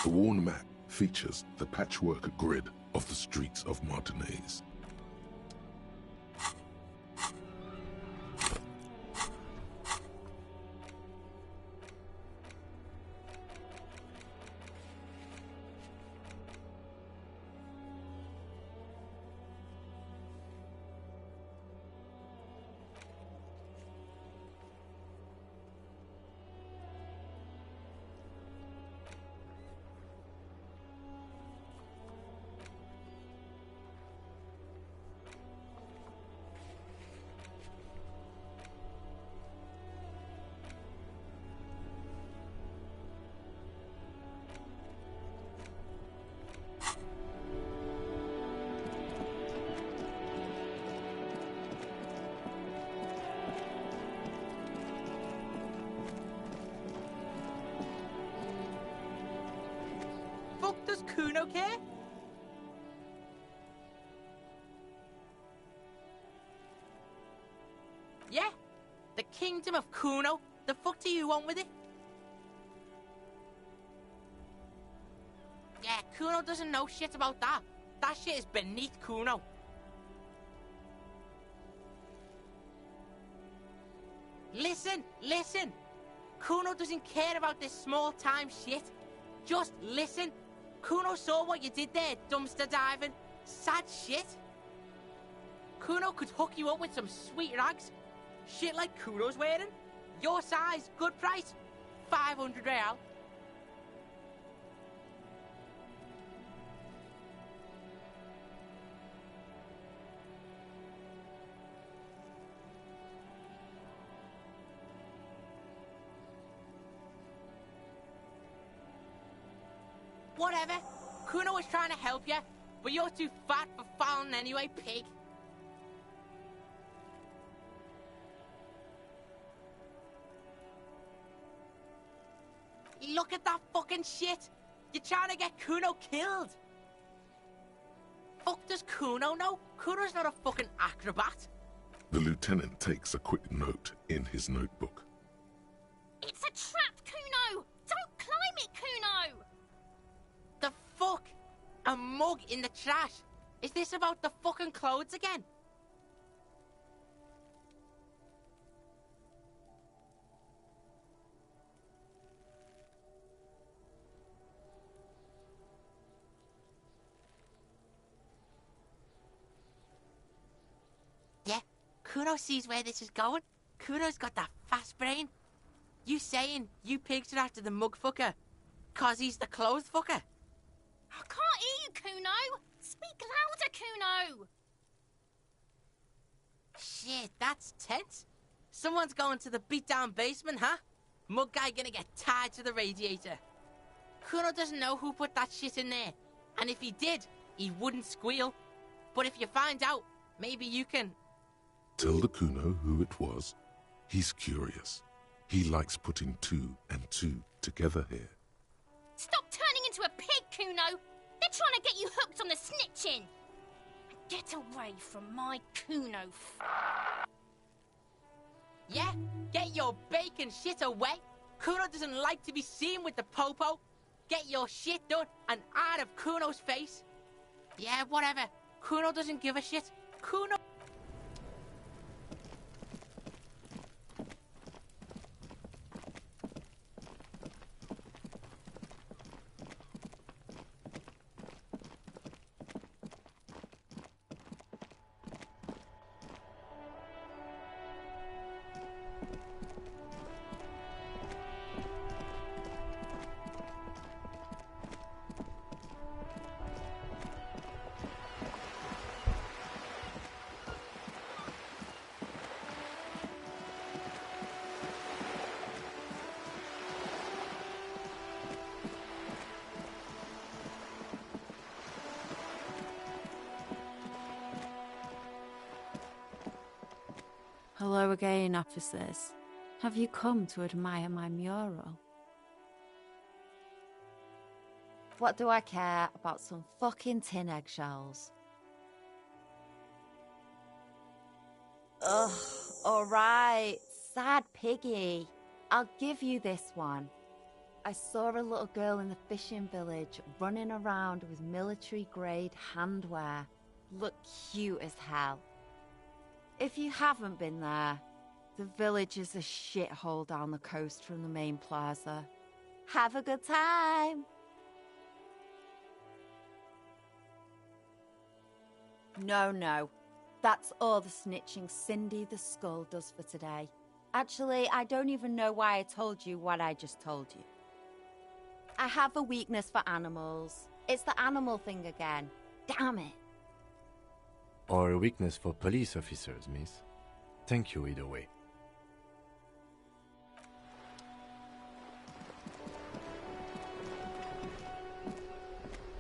The worn map features the patchwork grid of the streets of Martinez. Does Kuno care? Yeah? The kingdom of Kuno? The fuck do you want with it? Yeah, Kuno doesn't know shit about that. That shit is beneath Kuno. Listen! Kuno doesn't care about this small-time shit. Just listen. Kuno saw what you did there, dumpster diving. Sad shit. Kuno could hook you up with some sweet rags. Shit like Kuno's wearing. Your size, good price. 500 real. Whatever. Kuno was trying to help you, but you're too fat for falling anyway, pig. Look at that fucking shit. You're trying to get Kuno killed. Fuck does Kuno know? Kuno's not a fucking acrobat. The lieutenant takes a quick note in his notebook. It's a trap, Kuno! Don't climb it, Kuno! The fuck? A mug in the trash? Is this about the fucking clothes again? Yeah, Kuno sees where this is going. Kuno's got that fast brain. You saying you pigs are after the mug fucker 'cause he's the clothes fucker? I can't hear you, Kuno! Speak louder, Kuno! Shit, that's tense. Someone's going to the beat-down basement, huh? Mug guy gonna get tied to the radiator. Kuno doesn't know who put that shit in there. And if he did, he wouldn't squeal. But if you find out, maybe you can... Tell the Kuno who it was. He's curious. He likes putting two and two together here. Stop turning into a pig, Kuno! They're trying to get you hooked on the snitching! Get away from my Kuno. Yeah? Get your bacon shit away! Kuno doesn't like to be seen with the popo. Get your shit done and out of Kuno's face. Yeah, whatever. Kuno doesn't give a shit. Kuno... Hello again, officers. Have you come to admire my mural? What do I care about some fucking tin eggshells? Ugh, alright, sad piggy. I'll give you this one. I saw a little girl in the fishing village running around with military-grade handwear. Looked cute as hell. If you haven't been there, the village is a shithole down the coast from the main plaza. Have a good time! No. That's all the snitching Cindy the Skull does for today. Actually, I don't even know why I told you what I just told you. I have a weakness for animals. It's the animal thing again. Damn it. Or a weakness for police officers, miss. Thank you either way.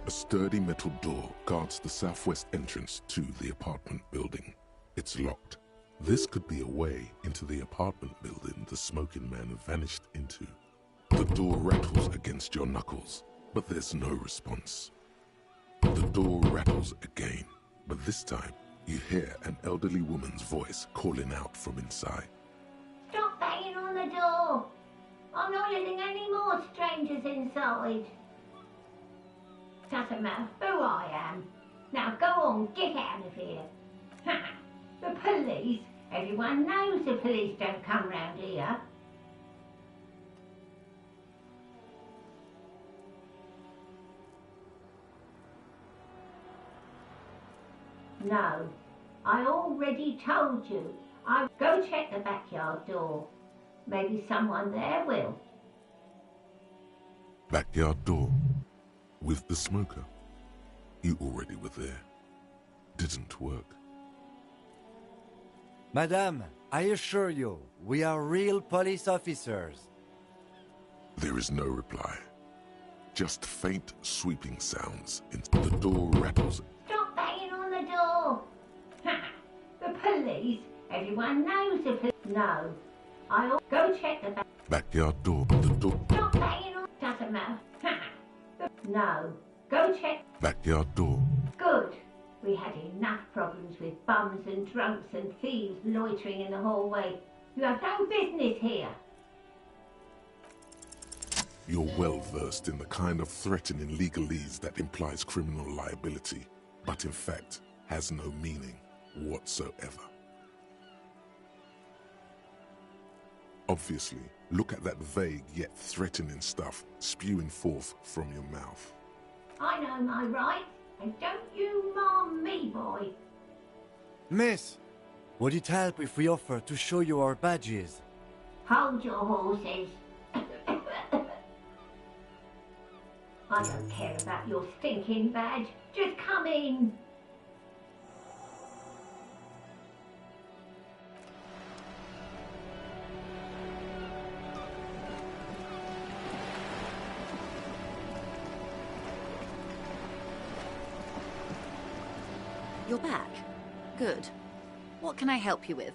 A sturdy metal door guards the southwest entrance to the apartment building. It's locked. This could be a way into the apartment building the smoking man vanished into. The door rattles against your knuckles, but there's no response. The door rattles again, but this time you hear an elderly woman's voice calling out from inside. Stop banging on the door! I'm not letting any more strangers inside. Doesn't matter who I am. Now go on, get out of here. The police? Everyone knows the police don't come round here. No, I already told you. Go check the backyard door. Maybe someone there will. Backyard door. With the smoker. You already were there. Didn't work. Madame, I assure you, we are real police officers. There is no reply. Just faint sweeping sounds. The door rattles. Stop banging on the door! The police? Everyone knows the police. No, go check the Backyard door. The door. Stop banging on. Doesn't matter. No, go check. Backyard door. Good. We had enough problems with bums and drunks and thieves loitering in the hallway. You have no business here. You're well versed in the kind of threatening legalese that implies criminal liability, but in fact has no meaning whatsoever. Obviously, look at that vague yet threatening stuff spewing forth from your mouth. I know my rights, and don't you mom me, boy. Miss, would it help if we offer to show you our badges? Hold your horses. I don't care about your stinking badge. Just come in. You're back. Good. What can I help you with?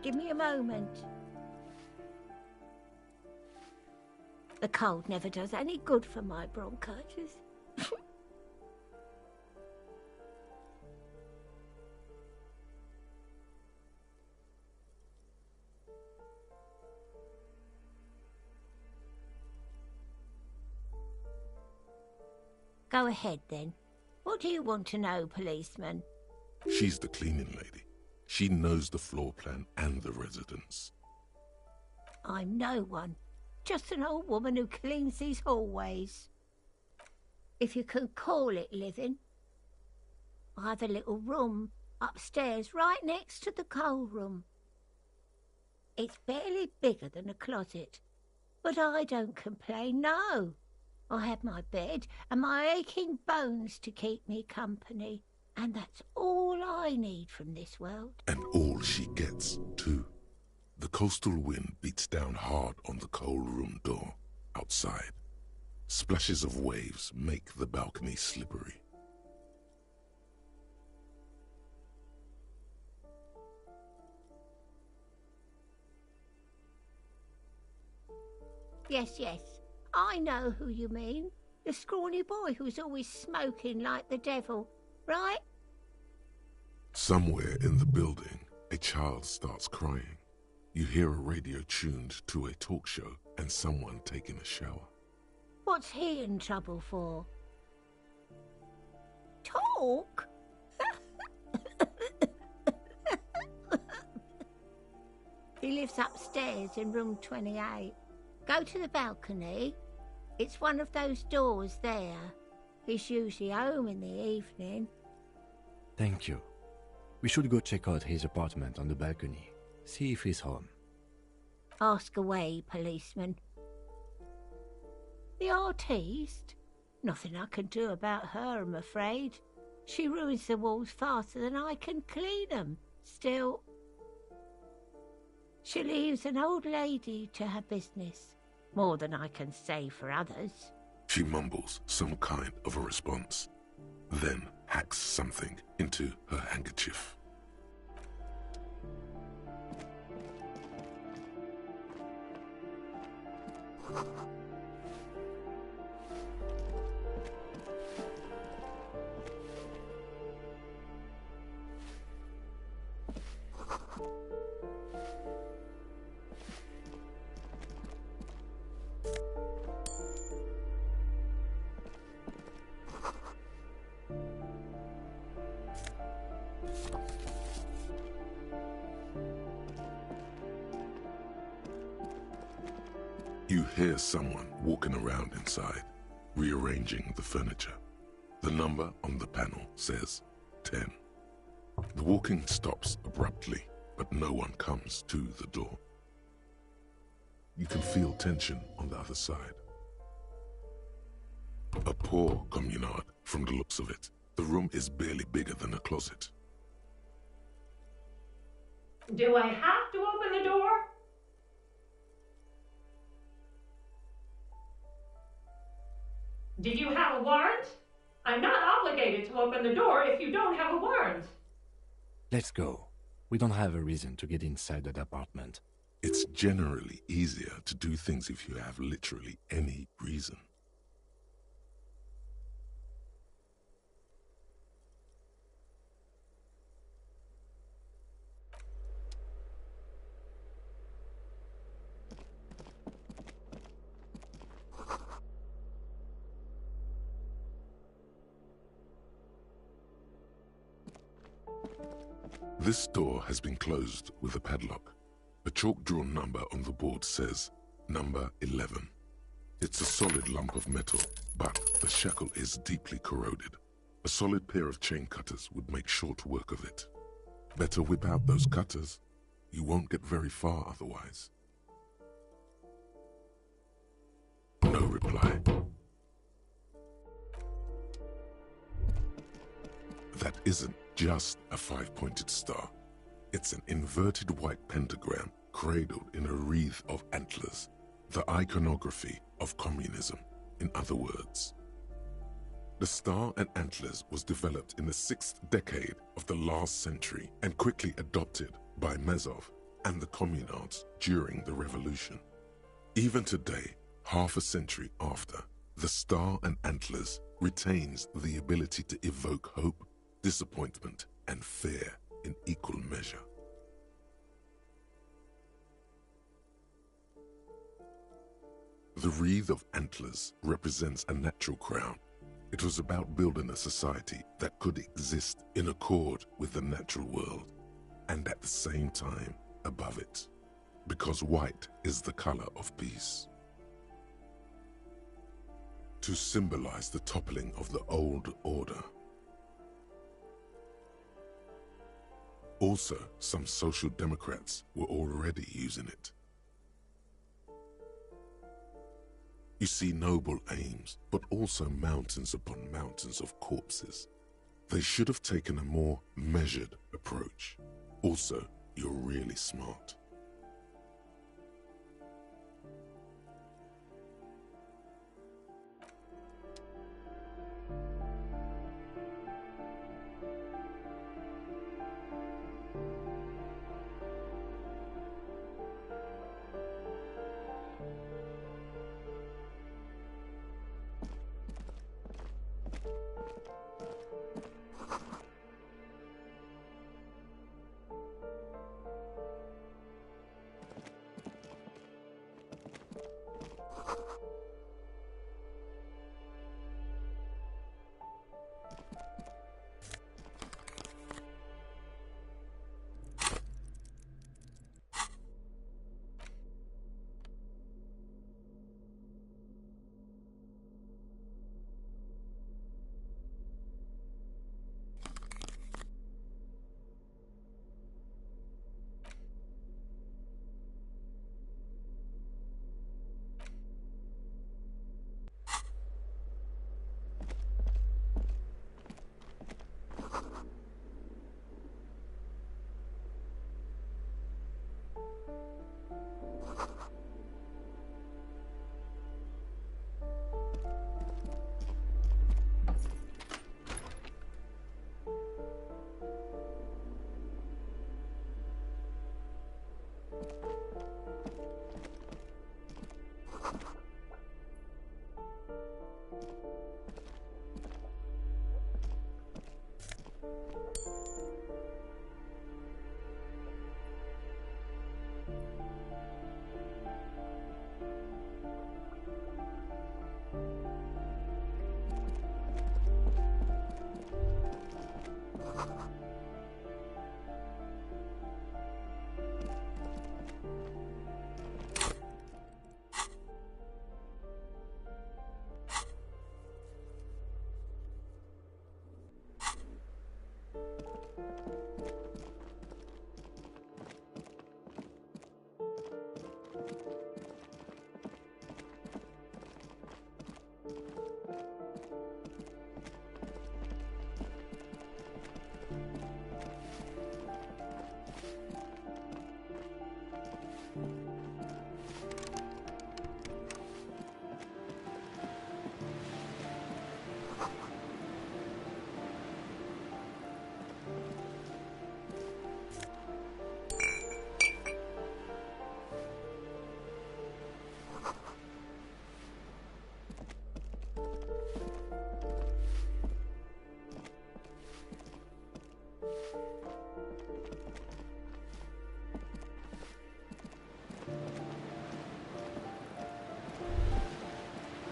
Give me a moment. The cold never does any good for my bronchitis. Go ahead, then. What do you want to know, policeman? She's the cleaning lady. She knows the floor plan and the residence. I'm no one. Just an old woman who cleans these hallways. If you can call it living. I have a little room upstairs right next to the coal room. It's barely bigger than a closet, but I don't complain, no. I have my bed and my aching bones to keep me company, and that's all I need from this world. And all she gets, too. The coastal wind beats down hard on the coal room door outside. Splashes of waves make the balcony slippery. Yes, yes. I know who you mean. The scrawny boy who's always smoking like the devil, right? Somewhere in the building, a child starts crying. You hear a radio tuned to a talk show and someone taking a shower. What's he in trouble for? Talk? He lives upstairs in room 28. Go to the balcony. It's one of those doors there. He's usually home in the evening. Thank you. We should go check out his apartment on the balcony. See if he's home. Ask away, policeman. The artiste? Nothing I can do about her, I'm afraid. She ruins the walls faster than I can clean them. Still, she leaves an old lady to her business. More than I can say for others. She mumbles some kind of a response, then hacks something into her handkerchief. You hear someone walking around inside, rearranging the furniture. The number on the panel says 10. The walking stops abruptly, but no one comes to the door. You can feel tension on the other side. A poor communard, from the looks of it. The room is barely bigger than a closet. Do I have to open the door? Did you have a warrant? I'm not obligated to open the door if you don't have a warrant. Let's go. We don't have a reason to get inside that apartment. It's generally easier to do things if you have literally any reason. This door has been closed with a padlock. A chalk-drawn number on the board says, number 11. It's a solid lump of metal, but the shackle is deeply corroded. A solid pair of chain cutters would make short work of it. Better whip out those cutters. You won't get very far otherwise. No reply. That isn't just a 5-pointed star. It's an inverted white pentagram cradled in a wreath of antlers, the iconography of communism, in other words. The star and antlers was developed in the 6th decade of the last century and quickly adopted by Mazov, and the communards during the revolution. Even today, half a century after, the star and antlers retains the ability to evoke hope, disappointment, and fear in equal measure. The wreath of antlers represents a natural crown. It was about building a society that could exist in accord with the natural world, and at the same time above it, because white is the color of peace. To symbolize the toppling of the old order. Also, some social democrats were already using it. You see noble aims, but also mountains upon mountains of corpses. They should have taken a more measured approach. Also, you're really smart.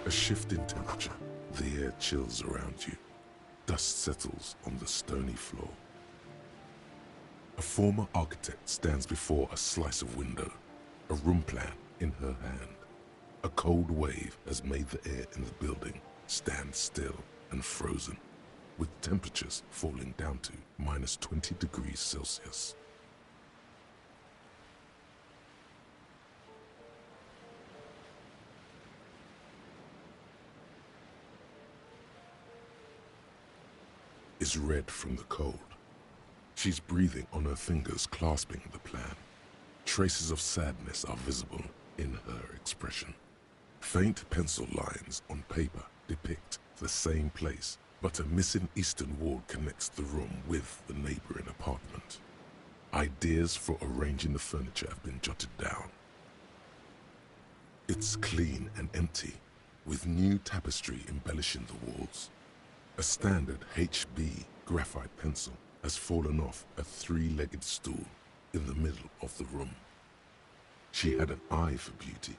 A shift in temperature, the air chills around you. Dust settles on the stony floor. A former architect stands before a slice of window, a room plan in her hand. A cold wave has made the air in the building stand still and frozen, with temperatures falling down to -20 degrees Celsius. Is red from the cold. She's breathing on her fingers, clasping the plan. Traces of sadness are visible in her expression. Faint pencil lines on paper depict the same place, but a missing eastern wall connects the room with the neighboring apartment. Ideas for arranging the furniture have been jotted down. It's clean and empty, with new tapestry embellishing the walls. A standard HB graphite pencil has fallen off a three-legged stool in the middle of the room. She had an eye for beauty.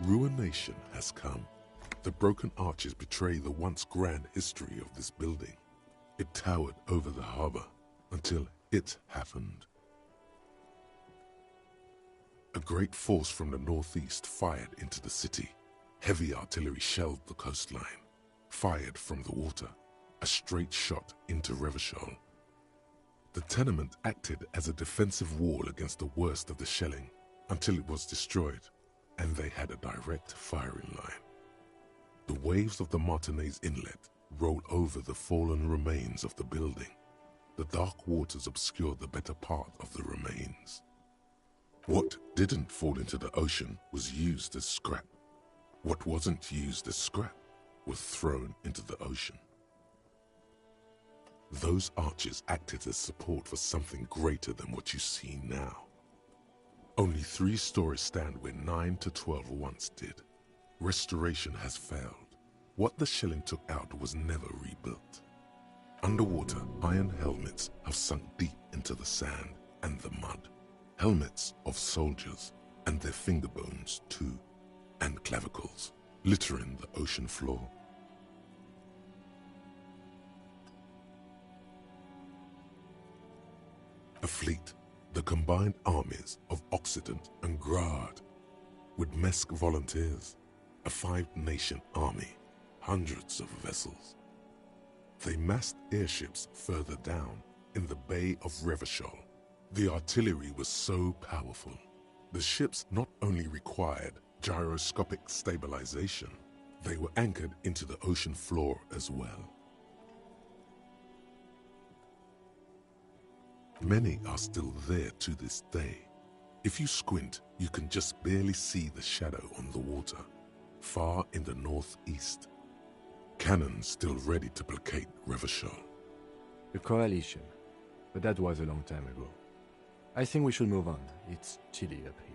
Ruination has come. The broken arches betray the once grand history of this building. It towered over the harbor until it happened. A great force from the northeast fired into the city. Heavy artillery shelled the coastline, fired from the water, a straight shot into Revachol. The tenement acted as a defensive wall against the worst of the shelling until it was destroyed, and they had a direct firing line. The waves of the Martinez Inlet rolled over the fallen remains of the building. The dark waters obscured the better part of the remains. What didn't fall into the ocean was used as scrap. What wasn't used as scrap was thrown into the ocean. Those arches acted as support for something greater than what you see now. Only 3 stories stand where 9 to 12 once did. Restoration has failed. What the shelling took out was never rebuilt. Underwater, iron helmets have sunk deep into the sand and the mud. Helmets of soldiers, and their finger bones too, and clavicles, littering the ocean floor. A fleet, the combined armies of Occident and Grad, with Mesk volunteers, a 5-nation army, hundreds of vessels. They massed airships further down in the Bay of Revachol. The artillery was so powerful. The ships not only required gyroscopic stabilization, they were anchored into the ocean floor as well. Many are still there to this day. If you squint, you can just barely see the shadow on the water, far in the northeast. Cannons still ready to placate Revachol. The coalition. But that was a long time ago. I think we should move on. It's chilly up here.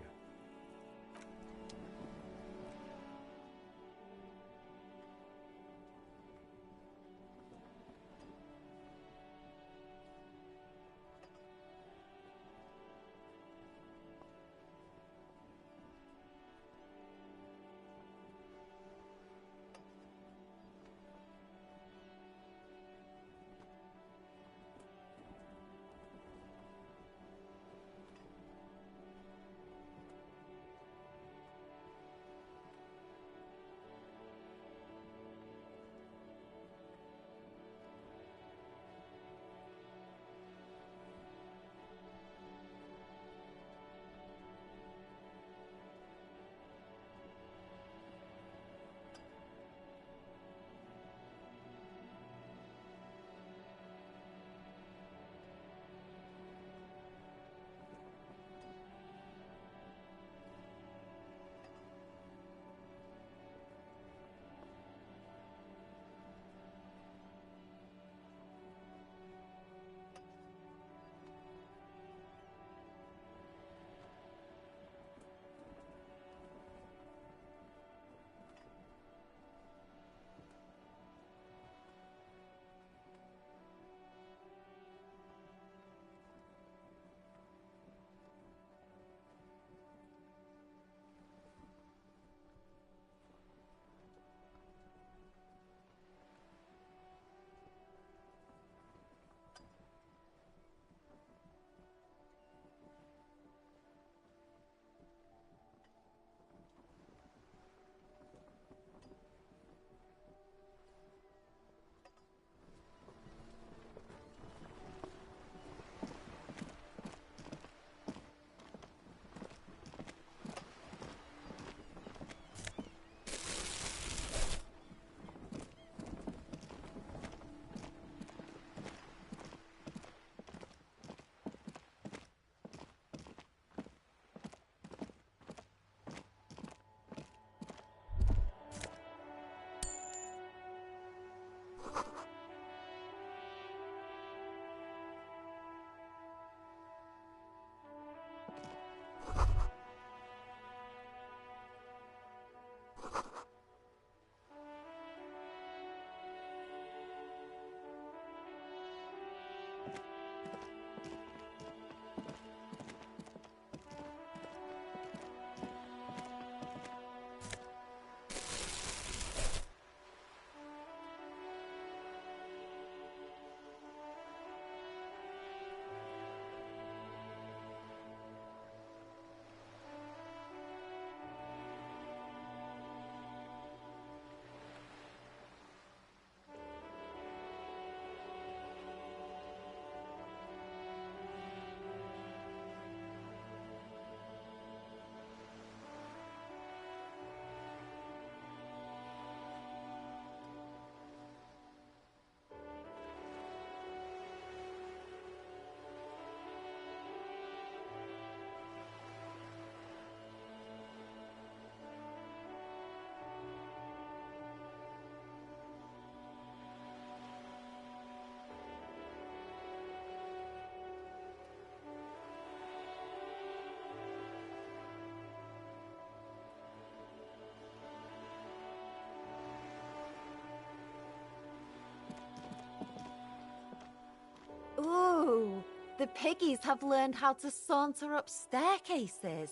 piggies have learned how to saunter up staircases.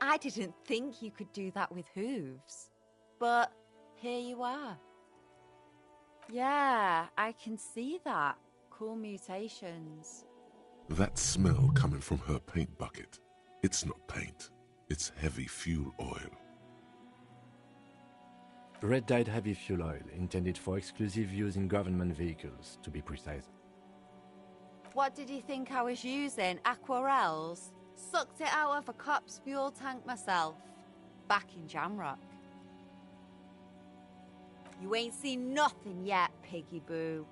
I didn't think you could do that with hooves. But here you are. Yeah, I can see that. Cool mutations. That smell coming from her paint bucket. It's not paint. It's heavy fuel oil. Red-dyed heavy fuel oil, intended for exclusive use in government vehicles, to be precise. What did you think I was using? Aquarels? Sucked it out of a cop's fuel tank myself. Back in Jamrock. You ain't seen nothing yet, Piggy Boo.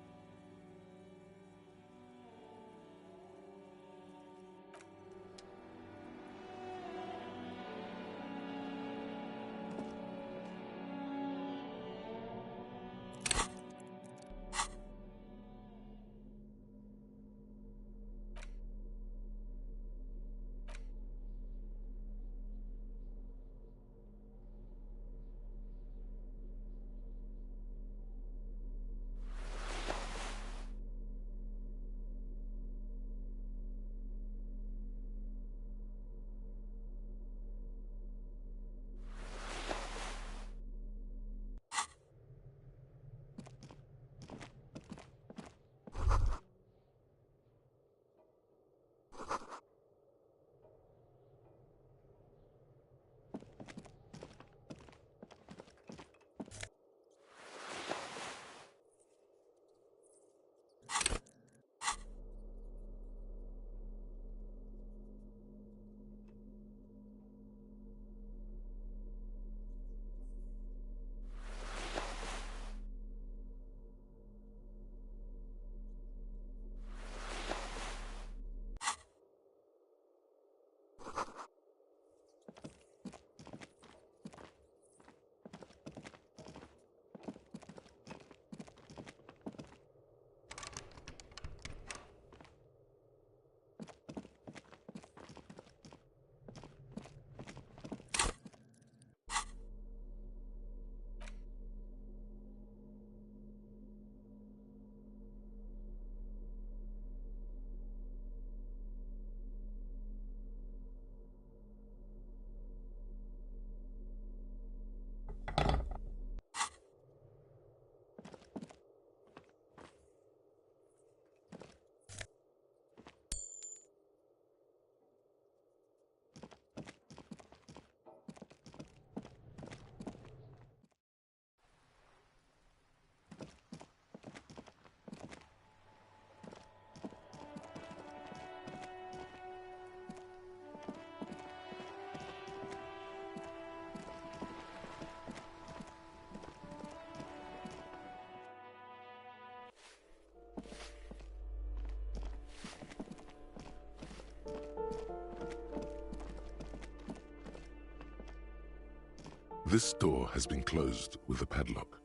This door has been closed with a padlock.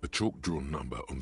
A chalk-drawn number on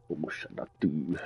What should I do?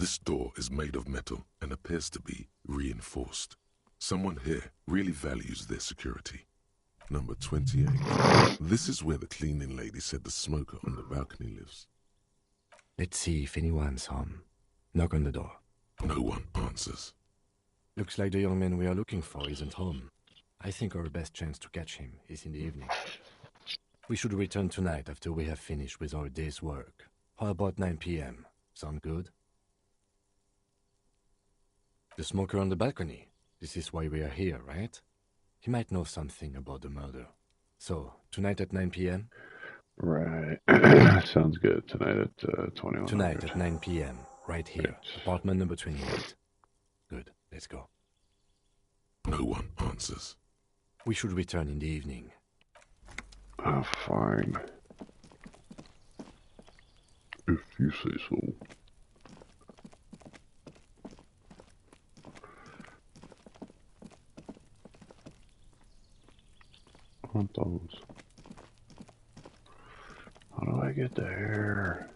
This door is made of metal and appears to be reinforced. Someone here really values their security. Number 28. This is where the cleaning lady said the smoker on the balcony lives. Let's see if anyone's home. Knock on the door. No one answers. Looks like the young man we are looking for isn't home. I think our best chance to catch him is in the evening. We should return tonight after we have finished with our day's work. How about 9 p.m.? Sound good? The smoker on the balcony. This is why we are here, right? He might know something about the murder. So, tonight at 9 p.m.? Right. Sounds good. Tonight at 21. Tonight at 9 p.m. Right here. Apartment number 28. Good. Let's go. No one answers. We should return in the evening. Fine. If you say so. Want those? How do I get there?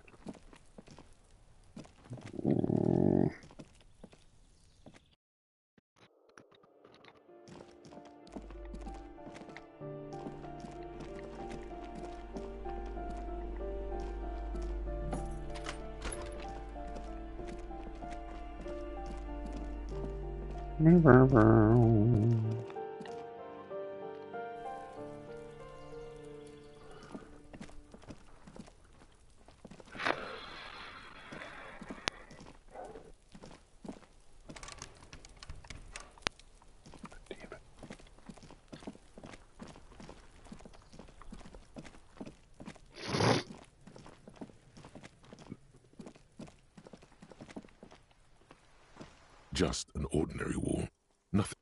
Just an ordinary wall. Nothing.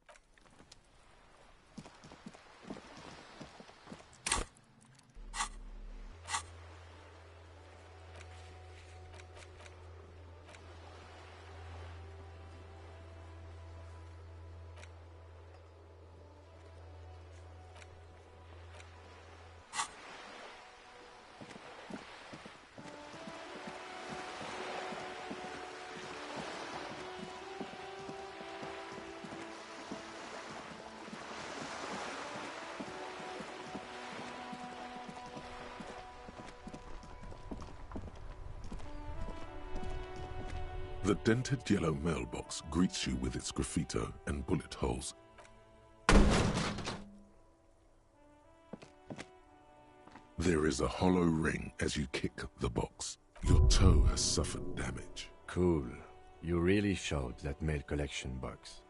The dented yellow mailbox greets you with its graffito and bullet holes. There is a hollow ring as you kick the box. Your toe has suffered damage. Cool. You really showed that mail collection box.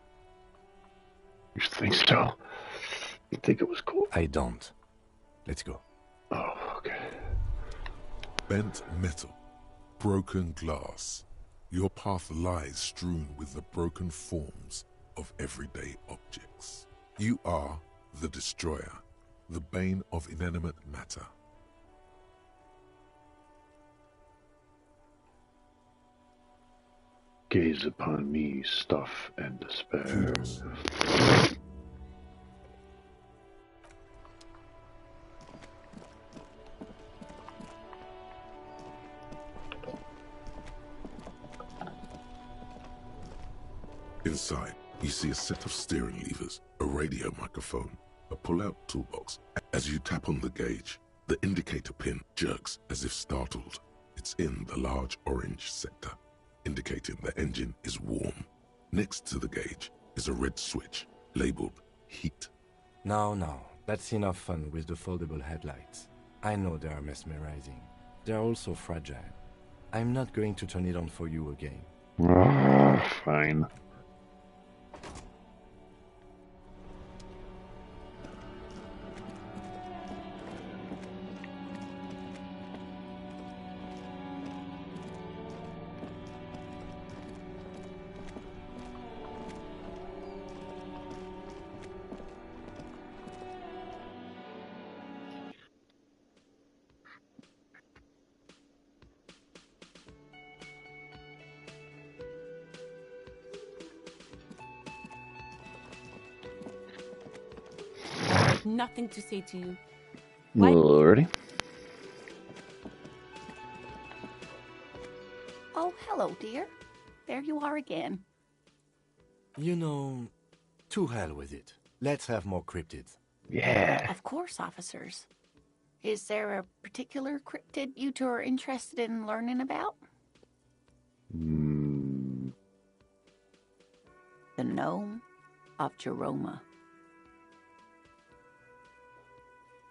You think so? You think it was cool? I don't. Let's go. Oh, okay. Bent metal. Broken glass. Your path lies strewn with the broken forms of everyday objects. You are the destroyer, the bane of inanimate matter. Gaze upon me, stuff and despair. Kudos. Inside, you see a set of steering levers, a radio microphone, a pull-out toolbox. As you tap on the gauge, the indicator pin jerks as if startled. It's in the large orange sector, indicating the engine is warm. Next to the gauge is a red switch, labeled heat. No, that's enough fun with the foldable headlights. I know they are mesmerizing. They are also fragile. I'm not going to turn it on for you again. Fine. Nothing to say to you. Already. Oh, hello, dear. there you are again. You know, to hell with it. Let's have more cryptids. Yeah. Of course, officers. Is there a particular cryptid you two are interested in learning about? The Gnome of Jeroma.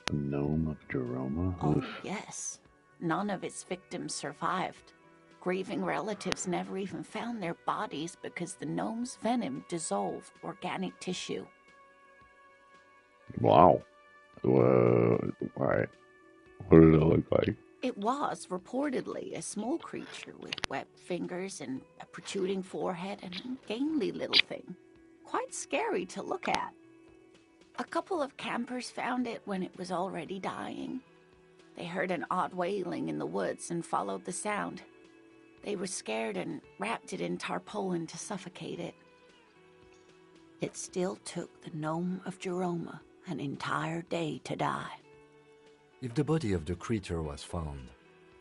The Gnome of Jeroma? Oh, yes. None of its victims survived. Grieving relatives never even found their bodies because the gnome's venom dissolved organic tissue. Wow. Alright. What did it look like? It was reportedly a small creature with webbed fingers and a protruding forehead and a gangly little thing. Quite scary to look at. A couple of campers found it when it was already dying. They heard an odd wailing in the woods and followed the sound. They were scared and wrapped it in tarpaulin to suffocate it. It still took the Gnome of Jeroma an entire day to die. If the body of the creature was found,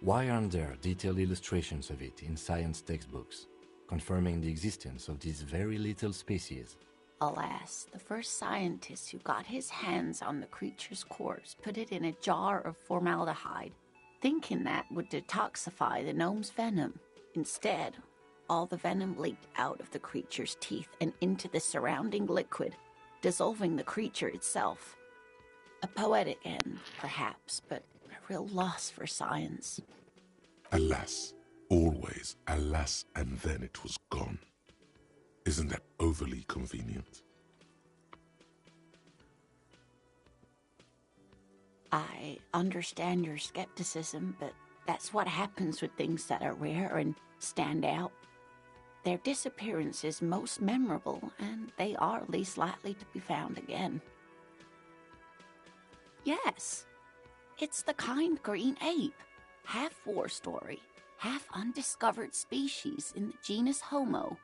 why aren't there detailed illustrations of it in science textbooks, confirming the existence of this very little species? Alas, the first scientist who got his hands on the creature's corpse put it in a jar of formaldehyde, thinking that would detoxify the gnome's venom. Instead, all the venom leaked out of the creature's teeth and into the surrounding liquid, dissolving the creature itself. A poetic end, perhaps, but a real loss for science. Alas, always alas, and then it was gone. Isn't that overly convenient? I understand your skepticism, but that's what happens with things that are rare and stand out. Their disappearance is most memorable, and they are least likely to be found again. Yes, it's the kind green ape, half war story, half undiscovered species in the genus Homo.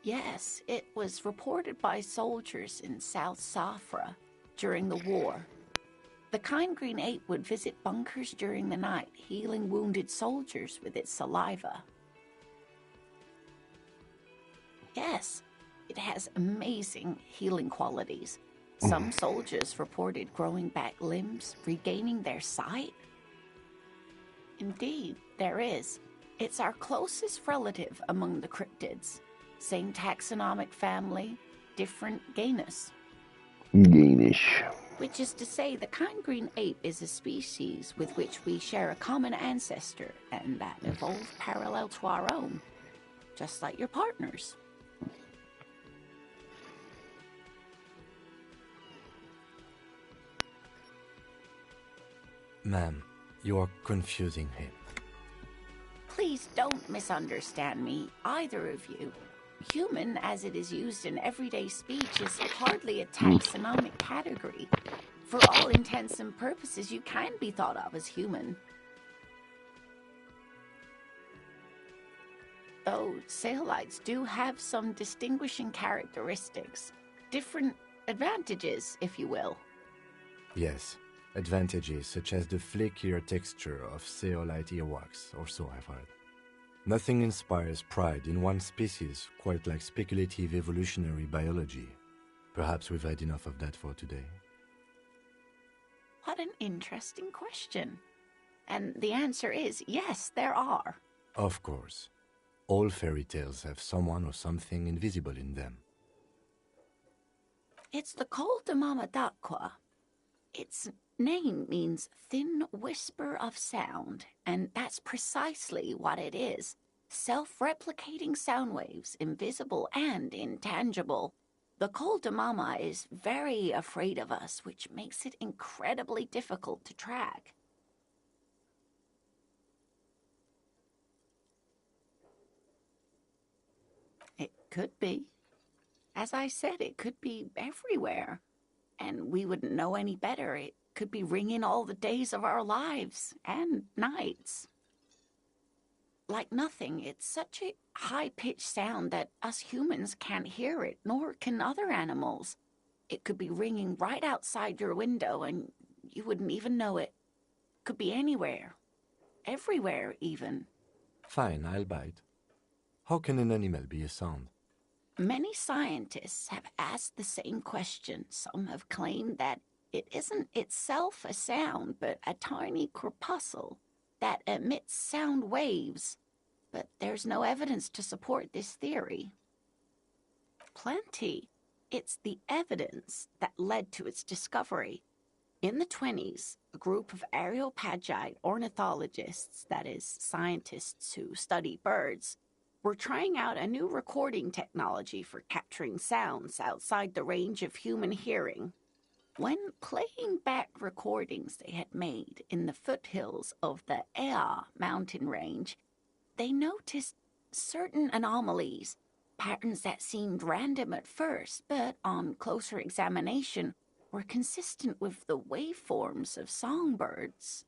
Yes, it was reported by soldiers in South Safra during the war. The kind green ape would visit bunkers during the night, healing wounded soldiers with its saliva. Yes, it has amazing healing qualities. Some soldiers reported growing back limbs, regaining their sight. Indeed, there is. It's our closest relative among the cryptids. Same taxonomic family, different genus. Danish. Which is to say, the kind green ape is a species with which we share a common ancestor, and that evolved parallel to our own, just like your partners. Ma'am, you are confusing him. Please don't misunderstand me, either of you. Human, as it is used in everyday speech, is hardly a taxonomic category. For all intents and purposes, you can be thought of as human. Though Saelites do have some distinguishing characteristics. Different advantages, if you will. Yes, advantages such as the flakier texture of Saelite earwax, or so I've heard. Nothing inspires pride in one species quite like speculative evolutionary biology. Perhaps we've had enough of that for today. What an interesting question. And the answer is yes, there are. Of course. All fairy tales have someone or something invisible in them. It's the Col de Mama d'Aqua. Its name means thin whisper of sound, and that's precisely what it is. Self-replicating sound waves, invisible and intangible. The Col de Mama is very afraid of us, which makes it incredibly difficult to track. It could be. As I said, it could be everywhere. And we wouldn't know any better. It could be ringing all the days of our lives and nights. Like nothing, it's such a high-pitched sound that us humans can't hear it, nor can other animals. It could be ringing right outside your window and you wouldn't even know it. Could be anywhere. Everywhere, even. Fine, I'll bite. How can an animal be a sound? Many scientists have asked the same question. Some have claimed that it isn't itself a sound, but a tiny corpuscle that emits sound waves. But there's no evidence to support this theory. Plenty. It's the evidence that led to its discovery. In the 1920s, a group of areopagite ornithologists, that is, scientists who study birds, were trying out a new recording technology for capturing sounds outside the range of human hearing. When playing back recordings they had made in the foothills of the Ea mountain range, they noticed certain anomalies, patterns that seemed random at first, but on closer examination were consistent with the waveforms of songbirds.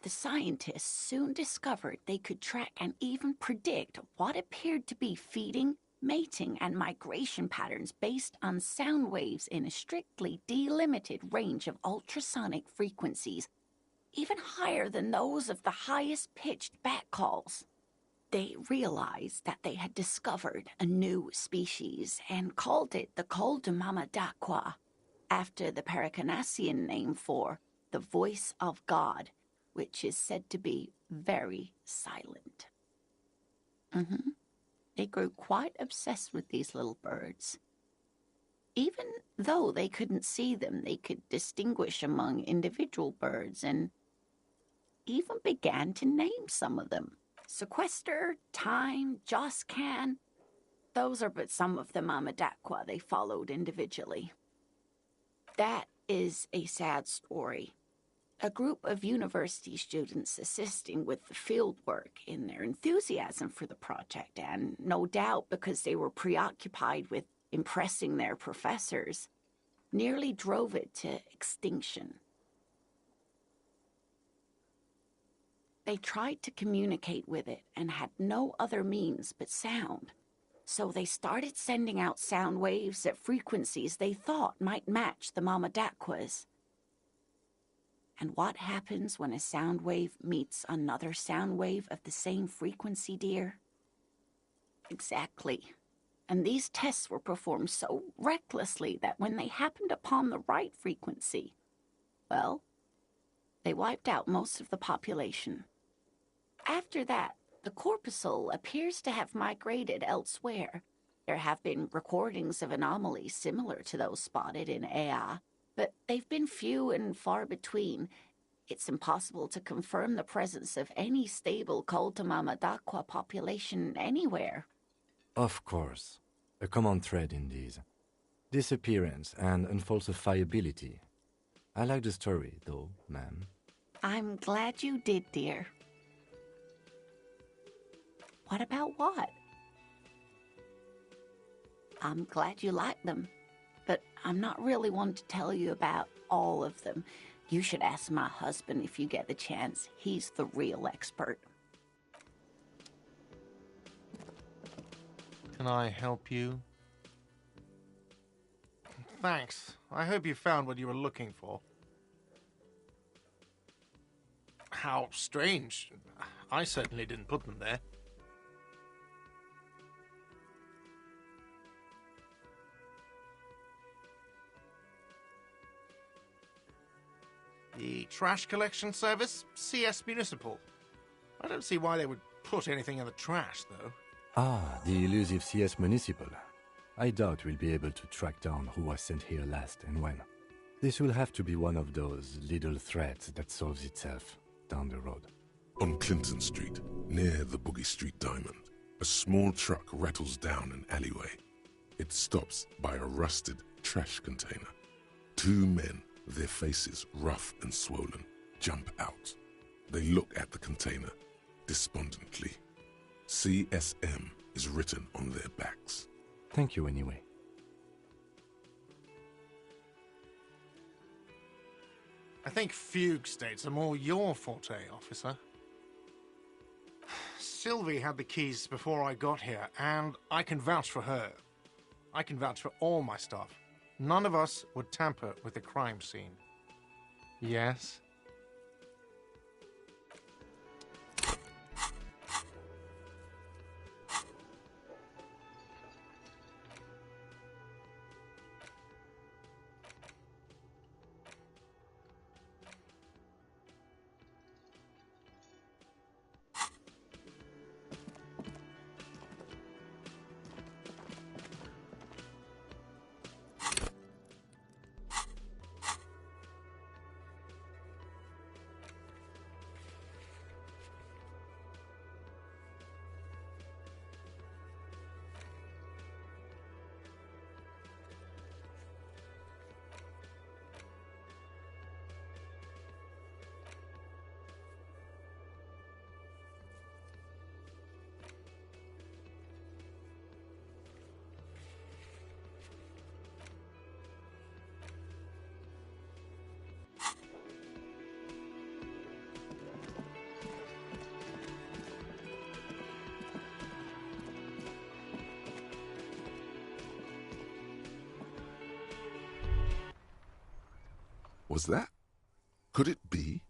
The scientists soon discovered they could track and even predict what appeared to be feeding, mating, and migration patterns based on sound waves in a strictly delimited range of ultrasonic frequencies, even higher than those of the highest-pitched bat calls. They realized that they had discovered a new species and called it the Coldamamadaqua, after the Paracanassian name for the voice of God, which is said to be very silent. They grew quite obsessed with these little birds. Even though they couldn't see them, they could distinguish among individual birds and even began to name some of them. Sequester, Time, Joscan, those are but some of the Mamadaqua they followed individually. That is a sad story. A group of university students assisting with the field work in their enthusiasm for the project, and no doubt because they were preoccupied with impressing their professors, nearly drove it to extinction. They tried to communicate with it and had no other means but sound. So they started sending out sound waves at frequencies they thought might match the Mamadaquas. And what happens when a sound wave meets another sound wave of the same frequency, dear? Exactly. And these tests were performed so recklessly that when they happened upon the right frequency, well, they wiped out most of the population. After that, the corpuscle appears to have migrated elsewhere. There have been recordings of anomalies similar to those spotted in Ea, but they've been few and far between. It's impossible to confirm the presence of any stable Coldamamadaqua population anywhere. Of course. A common thread in these. Disappearance and unfalsifiability. I like the story, though, ma'am. I'm glad you did, dear. What about what? I'm glad you like them, but I'm not really one to tell you about all of them. You should ask my husband if you get the chance. He's the real expert. Can I help you? Thanks. I hope you found what you were looking for. How strange. I certainly didn't put them there. The trash collection service? CS Municipal. I don't see why they would put anything in the trash, though. Ah, the elusive CS Municipal. I doubt we'll be able to track down who was sent here last and when. This will have to be one of those little threads that solves itself down the road. On Clinton Street, near the Boogie Street Diamond, a small truck rattles down an alleyway. It stops by a rusted trash container. Two men, their faces rough and swollen, jump out. They look at the container despondently. CSM is written on their backs. Thank you anyway. I think fugue states are more your forte, officer. Xvii had the keys before I got here, and I can vouch for her. I can vouch for all my staff. None of us would tamper with the crime scene. Yes? Was that? Could it be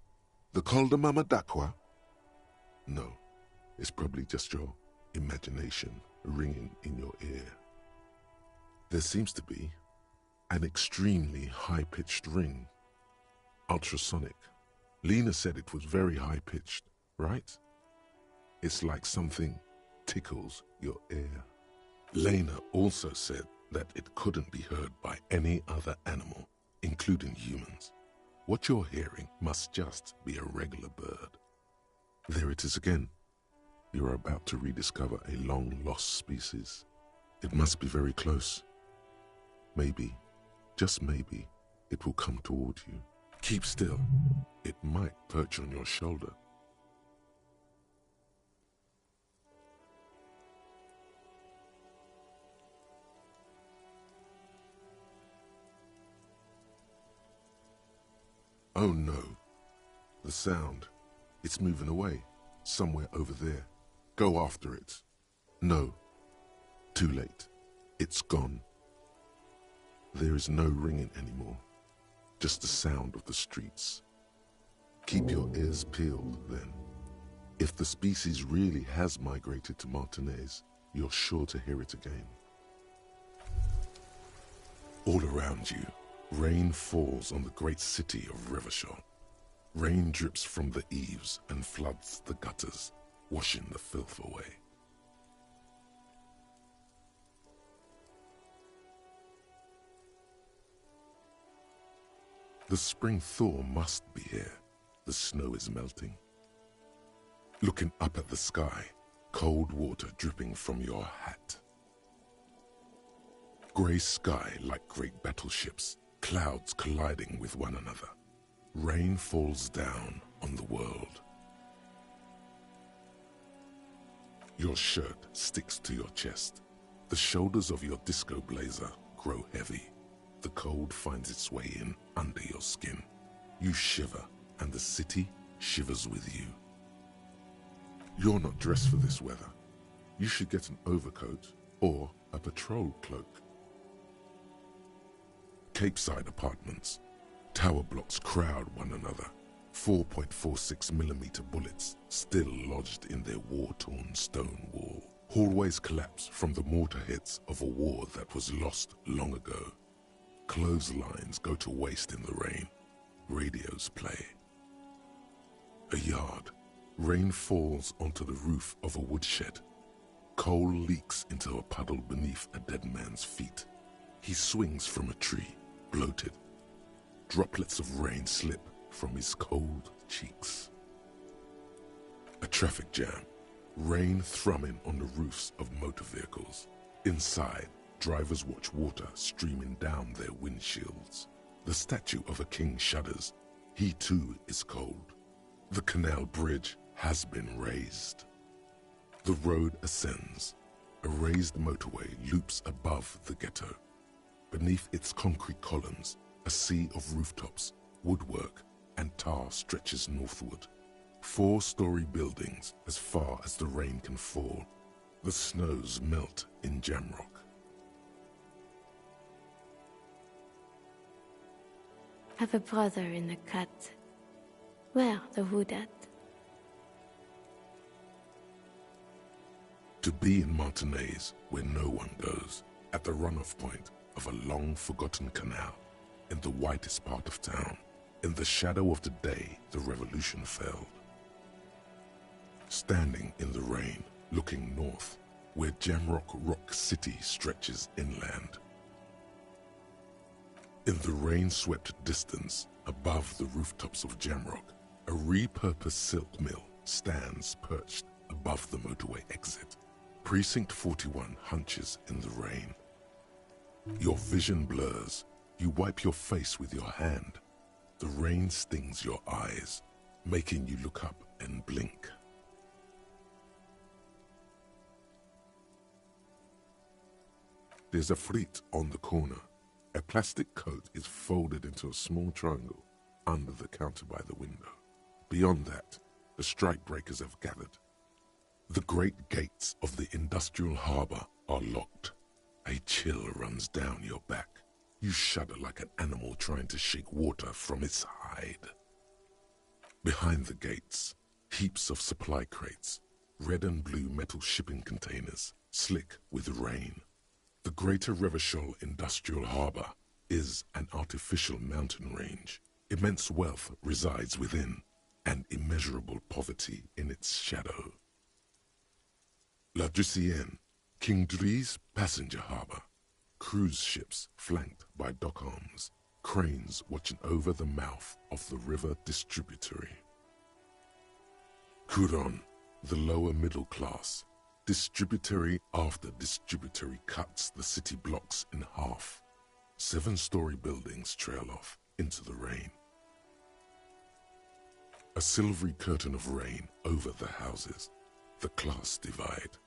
the Calder Mama Dakwa? No, it's probably just your imagination ringing in your ear. There seems to be an extremely high-pitched ring. Ultrasonic. Lena said it was very high-pitched, right? It's like something tickles your ear. Lena also said that it couldn't be heard by any other animal, including humans. What you're hearing must just be a regular bird. There it is again. You're about to rediscover a long-lost species. It must be very close. Maybe, just maybe, it will come toward you. Keep still. It might perch on your shoulder. Oh no. The sound. It's moving away. Somewhere over there. Go after it. No. Too late. It's gone. There is no ringing anymore. Just the sound of the streets. Keep your ears peeled, then. If the species really has migrated to Martinez, you're sure to hear it again. All around you, rain falls on the great city of Rivershaw. Rain drips from the eaves and floods the gutters, washing the filth away. The spring thaw must be here. The snow is melting. Looking up at the sky, cold water dripping from your hat. Grey sky like great battleships, clouds colliding with one another. Rain falls down on the world. Your shirt sticks to your chest. The shoulders of your disco blazer grow heavy. The cold finds its way in under your skin. You shiver, and the city shivers with you. You're not dressed for this weather. You should get an overcoat or a patrol cloak. Capeside apartments. Tower blocks crowd one another. 4.46mm bullets still lodged in their war-torn stone wall. Hallways collapse from the mortar hits of a war that was lost long ago. Clotheslines go to waste in the rain. Radios play. A yard. Rain falls onto the roof of a woodshed. Coal leaks into a puddle beneath a dead man's feet. He swings from a tree, bloated. Droplets of rain slip from his cold cheeks. A traffic jam. Rain thrumming on the roofs of motor vehicles. Inside, drivers watch water streaming down their windshields. The statue of a king shudders. He too is cold. The canal bridge has been raised. The road ascends. A raised motorway loops above the ghetto. Beneath its concrete columns, a sea of rooftops, woodwork, and tar stretches northward. 4-story buildings as far as the rain can fall. The snows melt in Jamrock. I have a brother in the cut. Where the wood at? To be in Martinez, where no one goes, at the runoff point of a long-forgotten canal, in the whitest part of town, in the shadow of the day the revolution failed. Standing in the rain, looking north, where Jamrock Rock City stretches inland. In the rain-swept distance, above the rooftops of Jamrock, a repurposed silk mill stands perched above the motorway exit. Precinct 41 hunches in the rain. Your vision blurs. You wipe your face with your hand. The rain stings your eyes, making you look up and blink. There's a frit on the corner. A plastic coat is folded into a small triangle under the counter by the window. Beyond that, the strikebreakers have gathered. The great gates of the industrial harbor are locked. A chill runs down your back. You shudder like an animal trying to shake water from its hide. Behind the gates, heaps of supply crates, red and blue metal shipping containers, slick with rain. The Greater Revachol Industrial Harbour is an artificial mountain range. Immense wealth resides within, and immeasurable poverty in its shadow. La Drusienne, King Dri's passenger harbour. Cruise ships flanked by dock arms, cranes watching over the mouth of the river distributary. Couronne, the lower middle class. Distributary after distributary cuts the city blocks in half. 7-story buildings trail off into the rain. A silvery curtain of rain over the houses. The class divide.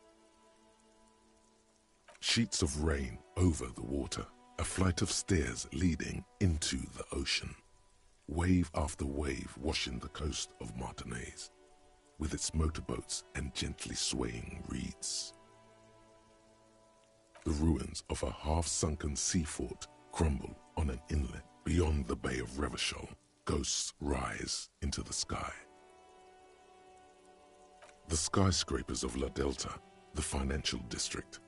Sheets of rain over the water. A flight of stairs leading into the ocean. Wave after wave washing the coast of Martinaise, with its motorboats and gently swaying reeds. The ruins of a half-sunken sea fort crumble on an inlet beyond the Bay of Revachol. Ghosts rise into the sky. The skyscrapers of La Delta, the financial district.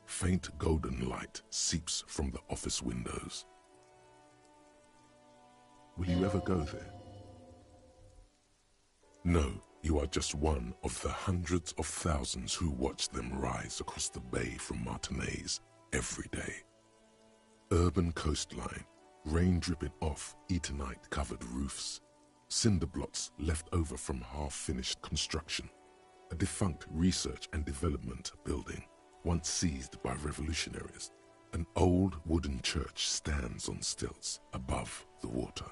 Faint golden light seeps from the office windows. Will you ever go there? No, you are just one of the hundreds of thousands who watch them rise across the bay from Martinaise every day. Urban coastline, rain dripping off Eternite-covered roofs, cinder blots left over from half-finished construction, a defunct research and development building, once seized by revolutionaries. An old wooden church stands on stilts above the water.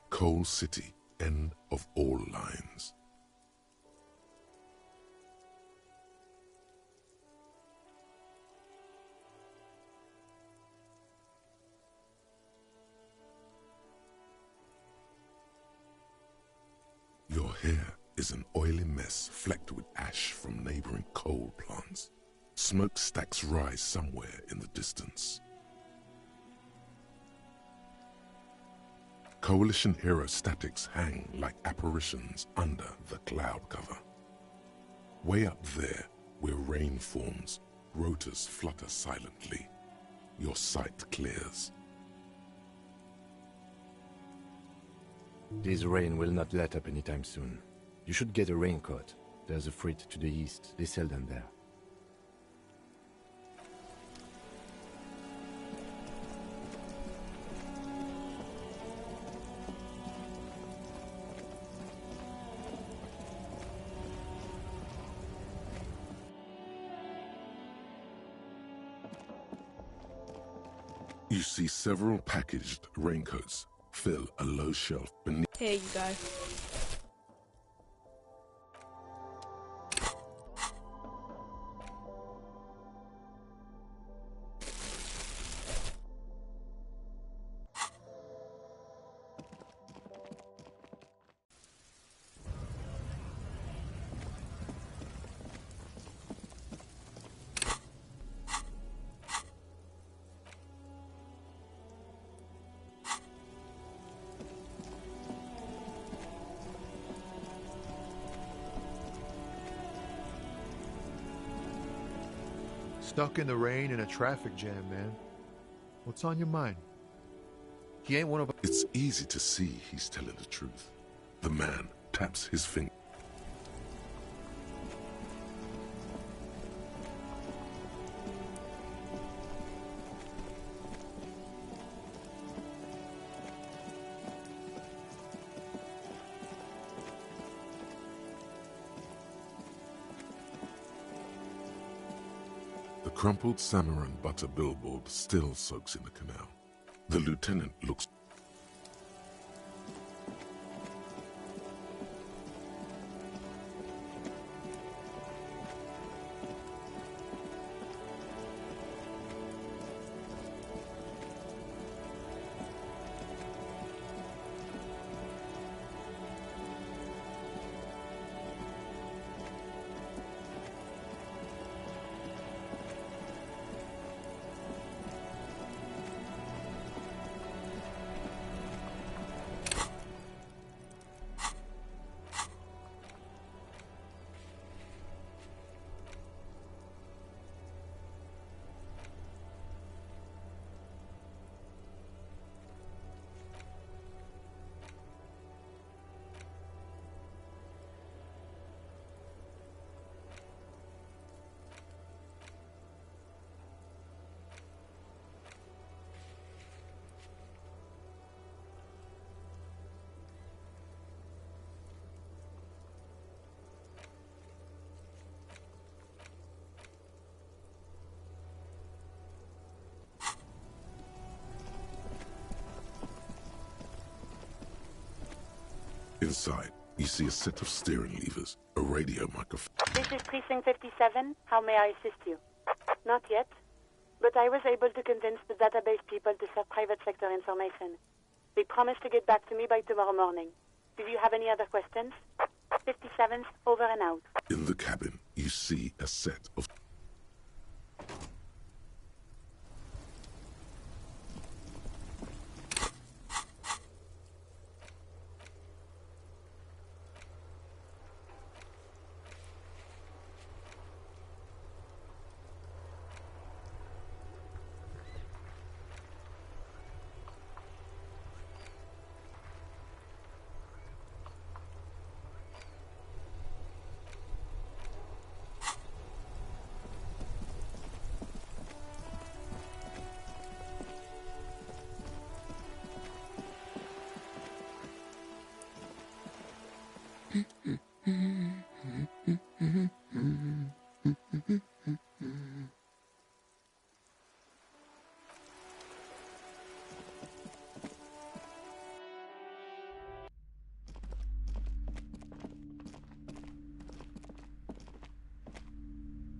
Coal City, end of all lines. Your hair is an oily mess flecked with ash from neighboring coal plants. Smokestacks rise somewhere in the distance. Coalition aerostatics hang like apparitions under the cloud cover. Way up there, where rain forms, rotors flutter silently. Your sight clears. This rain will not let up anytime soon. You should get a raincoat. There's a freight to the east. They sell them there. You see several packaged raincoats fill a low shelf beneath. Here you go. Stuck in the rain in a traffic jam, man. What's on your mind? He ain't one of... It's easy to see he's telling the truth. The man taps his finger. The crumpled samoan butter billboard still soaks in the canal. The lieutenant looks. Inside, you see a set of steering levers, a radio microphone. This is Precinct 57. How may I assist you? Not yet, but I was able to convince the database people to share private sector information. They promised to get back to me by tomorrow morning. Do you have any other questions? 57's over and out. In the cabin, you see a set of...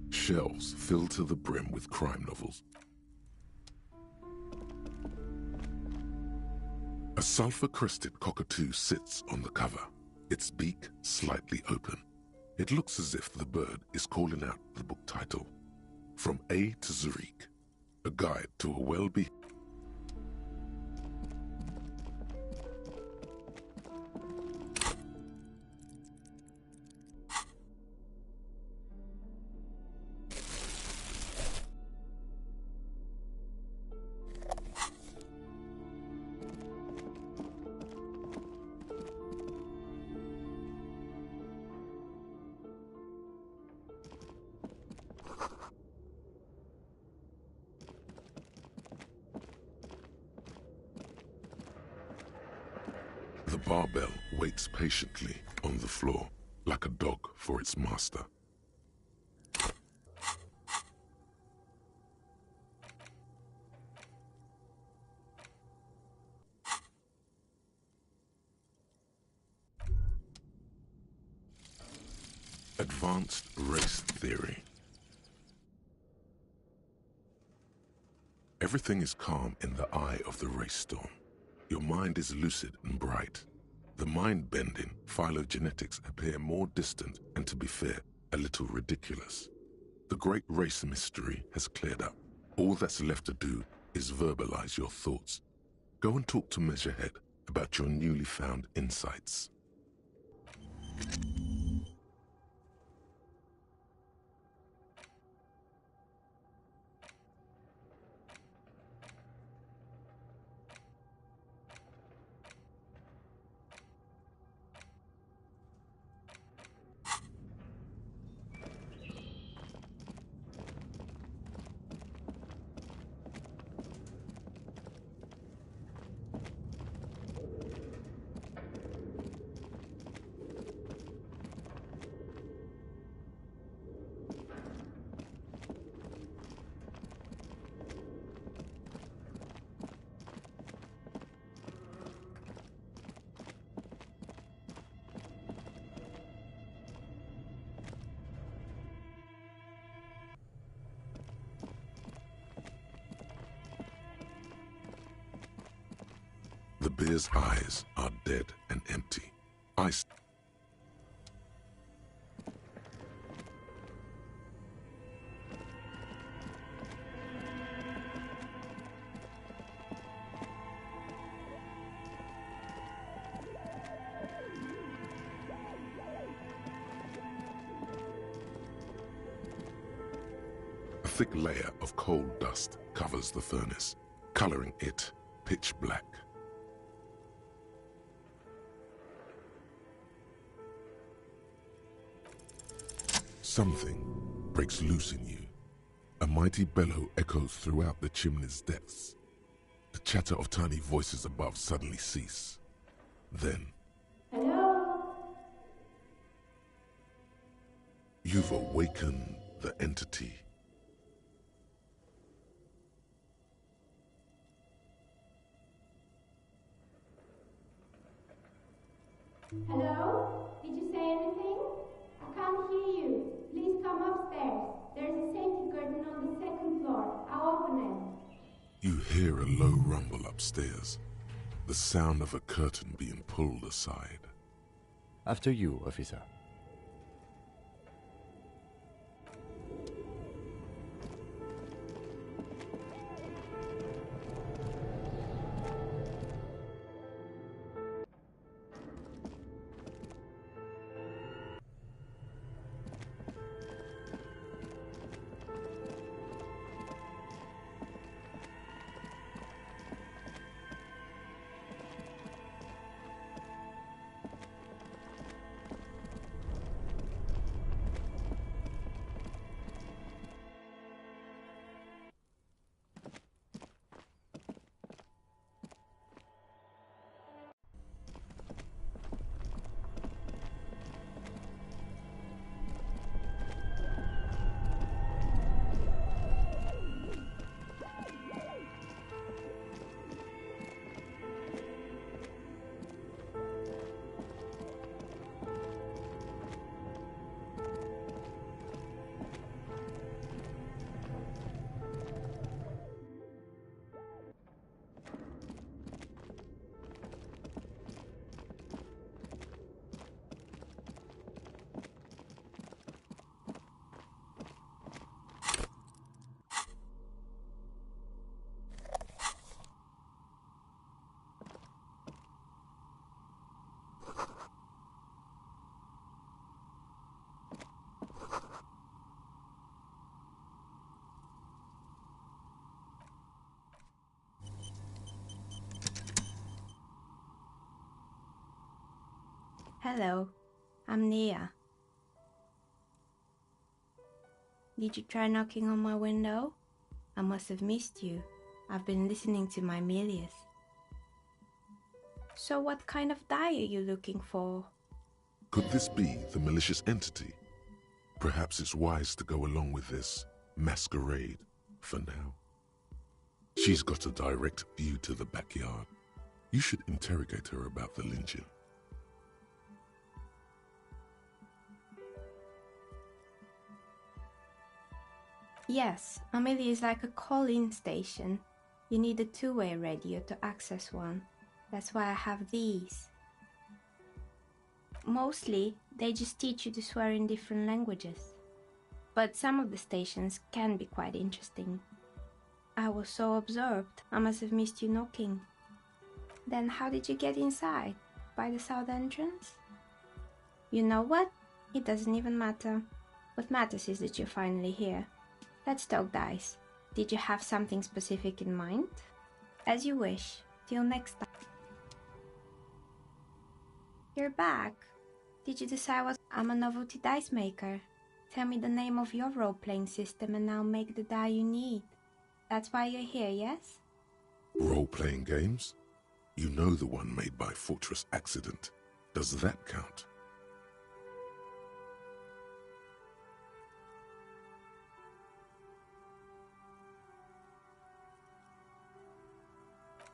Shelves filled to the brim with crime novels. A sulfur-crested cockatoo sits on the cover, its beak slightly open. It looks as if the bird is calling out the book title, From A to Zurich, a guide to a well-behaved... The barbell waits patiently on the floor, like a dog for its master. Advanced race theory. Everything is calm in the eye of the race storm. Your mind is lucid and bright. The mind-bending phylogenetics appear more distant and, to be fair, a little ridiculous. The great race mystery has cleared up. All that's left to do is verbalize your thoughts. Go and talk to Measurehead about your newly found insights. The bear's eyes are dead and empty. Ice. A thick layer of coal dust covers the furnace, coloring it pitch black. Something breaks loose in you. A mighty bellow echoes throughout the chimney's depths. The chatter of tiny voices above suddenly cease. Then... Hello? You've awakened the entity. Hello? Did you say anything? I can't hear you. Please come upstairs. There's a safety curtain on the second floor. I'll open it. You hear a low rumble upstairs, the sound of a curtain being pulled aside. After you, officer. Hello, I'm Nia. Did you try knocking on my window? I must have missed you. I've been listening to my Milius. So what kind of die are you looking for? Could this be the malicious entity? Perhaps it's wise to go along with this masquerade for now. She's got a direct view to the backyard. You should interrogate her about the lynching. Yes, Amelia is like a call-in station. You need a two-way radio to access one. That's why I have these. Mostly, they just teach you to swear in different languages. But some of the stations can be quite interesting. I was so absorbed, I must have missed you knocking. Then how did you get inside? By the south entrance? You know what? It doesn't even matter. What matters is that you're finally here. Let's talk dice. Did you have something specific in mind? As you wish. Till next time. You're back. Did you decide what? I'm a novelty dice maker. Tell me the name of your role-playing system and I'll make the die you need. That's why you're here, yes? Role-playing games? You know the one made by Fortress Accident. Does that count?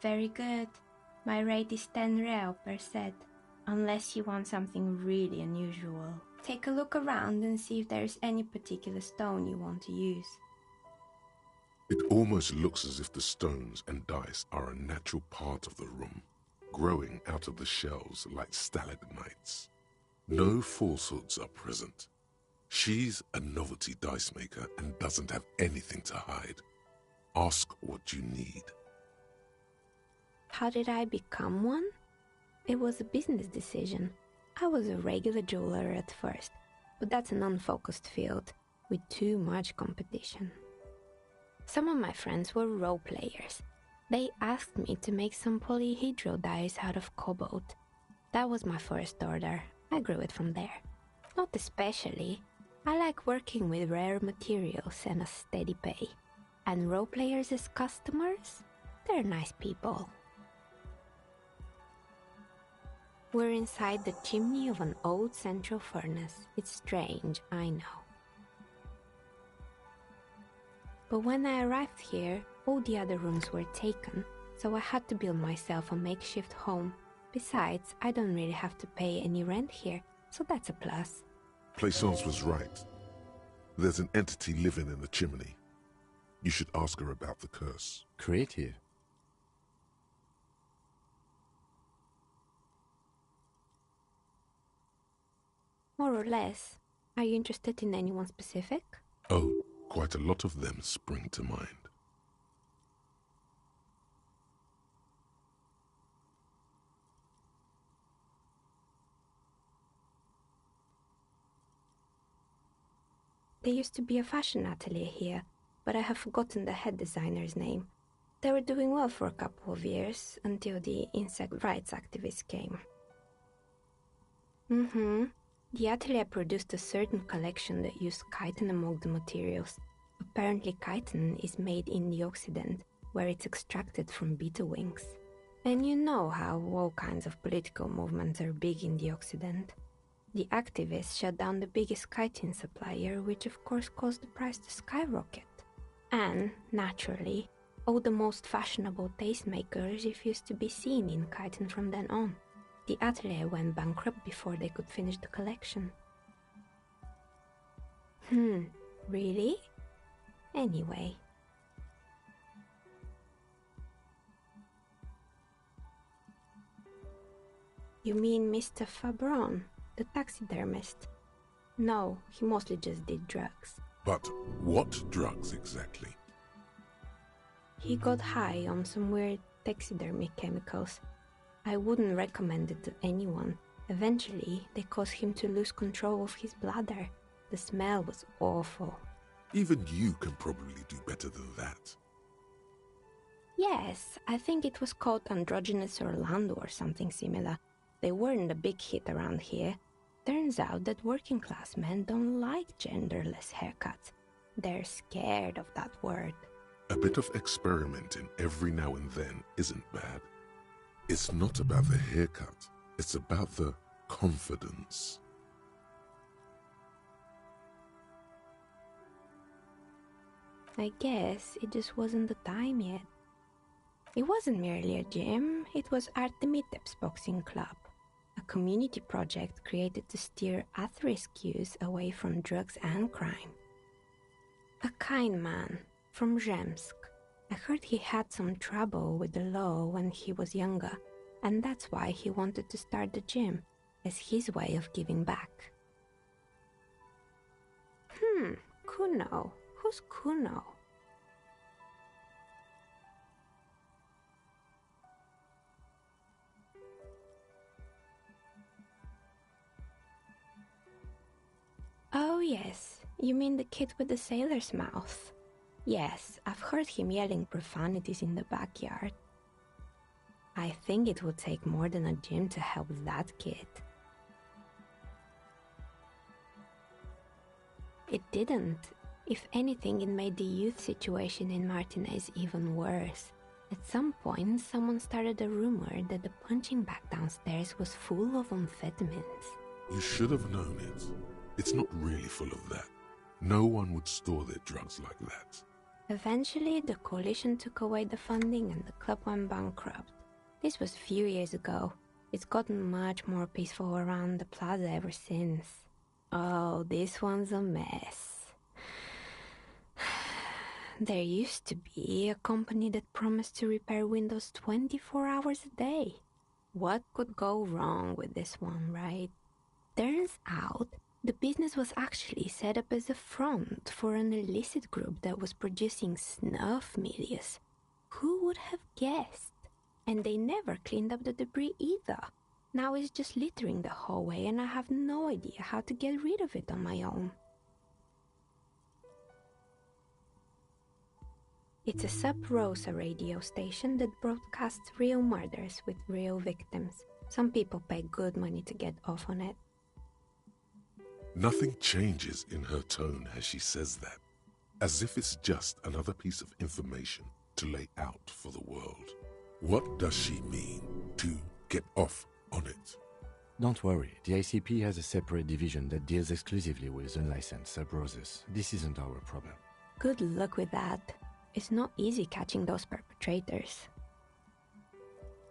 Very good. My rate is 10 real per set, unless you want something really unusual. Take a look around and see if there's any particular stone you want to use. It almost looks as if the stones and dice are a natural part of the room, growing out of the shells like stalagmites. No falsehoods are present. She's a novelty dice maker and doesn't have anything to hide. Ask what you need. How did I become one? It was a business decision. I was a regular jeweler at first, but that's an unfocused field with too much competition. Some of my friends were role players. They asked me to make some polyhedral dice out of cobalt. That was my first order. I grew it from there. Not especially. I like working with rare materials and a steady pay. And role players as customers? They're nice people. We're inside the chimney of an old central furnace. It's strange, I know. But when I arrived here, all the other rooms were taken, so I had to build myself a makeshift home, Besides, I don't really have to pay any rent here, so that's a plus. Plaisance was right. There's an entity living in the chimney. You should ask her about the curse. Creative. More or less. Are you interested in anyone specific? Oh, quite a lot of them spring to mind. There used to be a fashion atelier here, but I have forgotten the head designer's name. They were doing well for a couple of years, until the insect rights activists came. The atelier produced a certain collection that used chitin among the materials. Apparently chitin is made in the Occident, where it's extracted from beetle wings. And you know how all kinds of political movements are big in the Occident. The activists shut down the biggest chitin supplier, which of course caused the price to skyrocket. And, naturally, all the most fashionable tastemakers refused to be seen in chitin from then on. The atelier went bankrupt before they could finish the collection. Really? Anyway. You mean Mr. Fabron, the taxidermist? No, he mostly just did drugs. But what drugs exactly? He got high on some weird taxidermy chemicals. I wouldn't recommend it to anyone. Eventually, they caused him to lose control of his bladder. The smell was awful. Even you can probably do better than that. Yes, I think it was called Androgynous Orlando or something similar. They weren't a big hit around here. Turns out that working class men don't like genderless haircuts. They're scared of that word. A bit of experimenting every now and then isn't bad. It's not about the haircut, it's about the confidence. I guess it just wasn't the time yet. It wasn't merely a gym, it was Artemitep's boxing club, a community project created to steer at-risk youth away from drugs and crime. A kind man from Zemsk. I heard he had some trouble with the law when he was younger, and that's why he wanted to start the gym, as his way of giving back. Kuno. Who's Kuno? Oh yes, you mean the kid with the sailor's mouth. Yes, I've heard him yelling profanities in the backyard. I think it would take more than a gym to help that kid. It didn't. If anything, it made the youth situation in Martinez even worse. At some point, someone started a rumor that the punching bag downstairs was full of amphetamines. You should have known it. It's not really full of that. No one would store their drugs like that. Eventually, the coalition took away the funding and the club went bankrupt. This was a few years ago. It's gotten much more peaceful around the plaza ever since. Oh, this one's a mess. There used to be a company that promised to repair windows 24 hours a day. What could go wrong with this one, right? Turns out, the business was actually set up as a front for an illicit group that was producing snuff milias. Who would have guessed? And they never cleaned up the debris either. Now it's just littering the hallway and I have no idea how to get rid of it on my own. It's a Sub Rosa radio station that broadcasts real murders with real victims. Some people pay good money to get off on it. Nothing changes in her tone as she says that, as if it's just another piece of information to lay out for the world. What does she mean to get off on it? Don't worry, the ICP has a separate division that deals exclusively with unlicensed sub-roses. This isn't our problem. Good luck with that. It's not easy catching those perpetrators.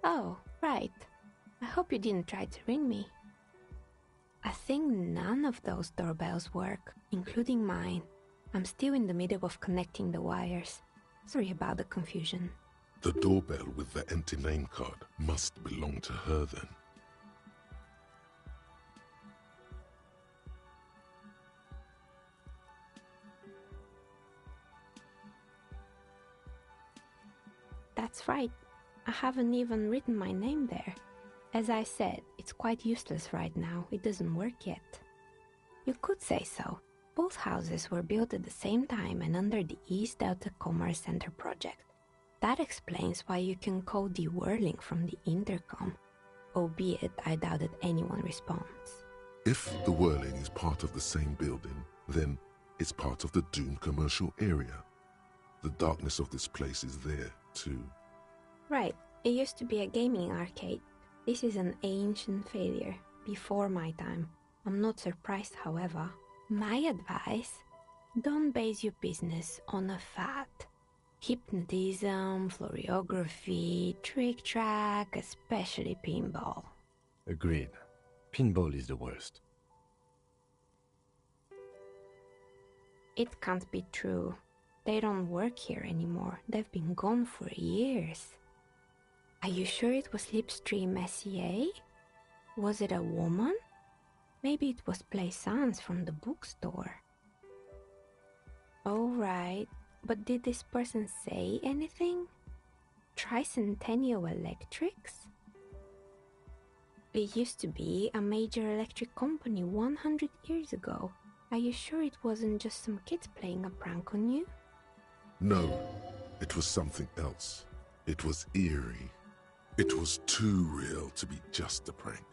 Oh, right. I hope you didn't try to ring me. I think none of those doorbells work, including mine. I'm still in the middle of connecting the wires. Sorry about the confusion. The doorbell with the empty name card must belong to her then. That's right. I haven't even written my name there. As I said, it's quite useless right now. It doesn't work yet. You could say so. Both houses were built at the same time and under the East Delta Commerce Center project. That explains why you can call the whirling from the intercom, albeit I doubt that anyone responds. If the whirling is part of the same building, then it's part of the Dune commercial area. The darkness of this place is there, too. Right. It used to be a gaming arcade. This is an ancient failure, before my time. I'm not surprised, however. My advice? Don't base your business on a fad. Hypnotism, floriography, trick-track, especially pinball. Agreed. Pinball is the worst. It can't be true. They don't work here anymore. They've been gone for years. Are you sure it was Slipstream SEA? Was it a woman? Maybe it was Plaisance from the bookstore. Oh, right. But did this person say anything? Tricentennial Electrics? It used to be a major electric company 100 years ago. Are you sure it wasn't just some kids playing a prank on you? No, it was something else. It was eerie. It was too real to be just a prank.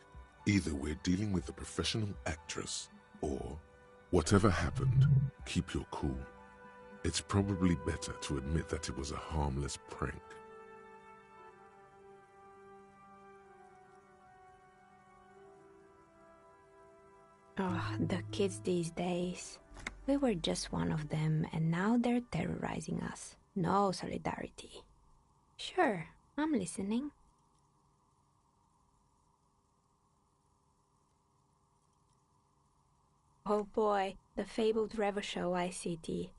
Either we're dealing with a professional actress, or whatever happened, keep your cool. It's probably better to admit that it was a harmless prank. Oh, the kids these days. We were just one of them, and now they're terrorizing us. No solidarity. Sure, I'm listening. Oh boy, the fabled Revachol ICT.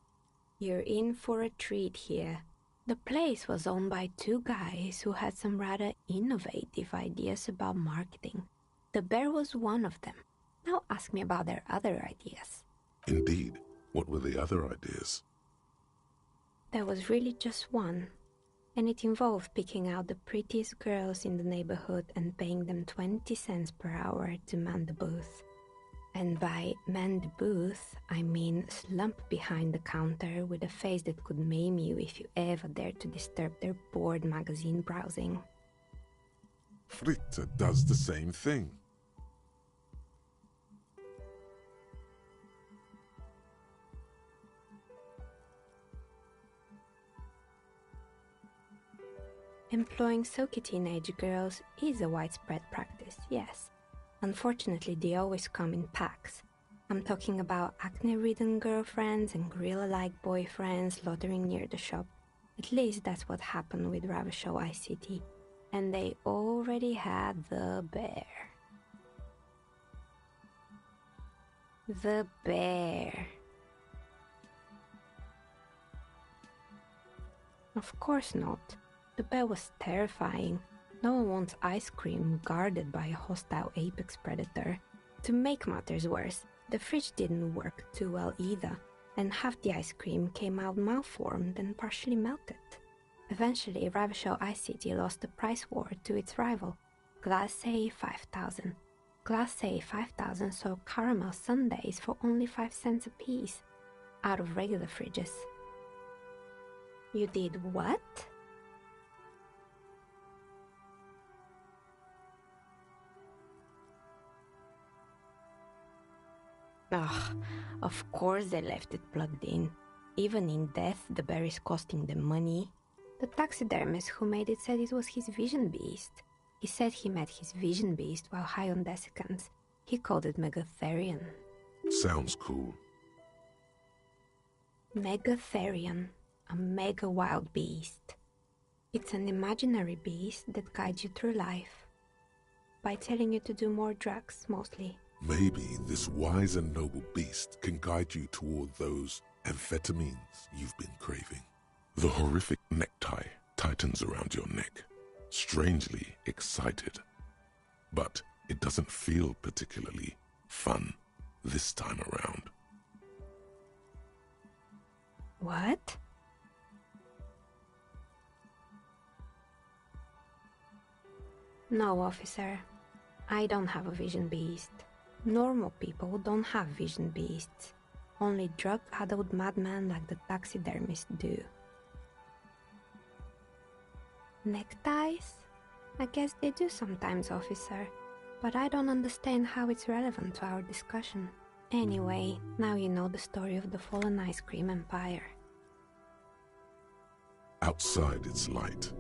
You're in for a treat here. The place was owned by two guys who had some rather innovative ideas about marketing. The bear was one of them. Now ask me about their other ideas. Indeed. What were the other ideas? There was really just one, and it involved picking out the prettiest girls in the neighborhood and paying them 20 cents per hour to man the booth. And by man the booth, I mean slump behind the counter with a face that could maim you if you ever dared to disturb their bored magazine browsing. Fritta does the same thing. Employing silky teenage girls is a widespread practice, yes. Unfortunately, they always come in packs. I'm talking about acne-ridden girlfriends and gorilla-like boyfriends loitering near the shop. At least that's what happened with Revachol ICT. And they already had the bear. The bear. Of course not. The bear was terrifying. No one wants ice cream guarded by a hostile apex predator. To make matters worse, the fridge didn't work too well either, and half the ice cream came out malformed and partially melted. Eventually, Revachol ICT lost the price war to its rival, Glacé 5000. Glacé 5000 sold caramel sundaes for only 5 cents a piece, out of regular fridges. You did what? Ugh, of course they left it plugged in. Even in death, the bear is costing them money. The taxidermist who made it said it was his vision beast. He said he met his vision beast while high on desiccants. He called it Megatherion. Sounds cool. Megatherion, a mega wild beast. It's an imaginary beast that guides you through life. by telling you to do more drugs, mostly. Maybe this wise and noble beast can guide you toward those amphetamines you've been craving. The horrific necktie tightens around your neck, strangely excited. But it doesn't feel particularly fun this time around. What? No, officer. I don't have a vision beast. Normal people don't have vision beasts. Only drug-addled madmen like the taxidermists do. Neckties? I guess they do sometimes, officer. But I don't understand how it's relevant to our discussion. Anyway, now you know the story of the fallen ice cream empire. Outside it's light.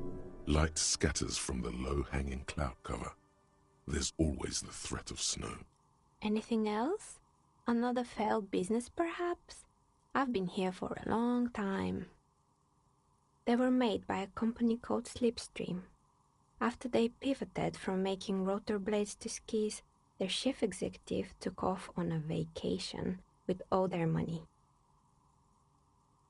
Light scatters from the low-hanging cloud cover. There's always the threat of snow. Anything else? Another failed business, perhaps? I've been here for a long time. They were made by a company called Slipstream. After they pivoted from making rotor blades to skis, their chief executive took off on a vacation with all their money.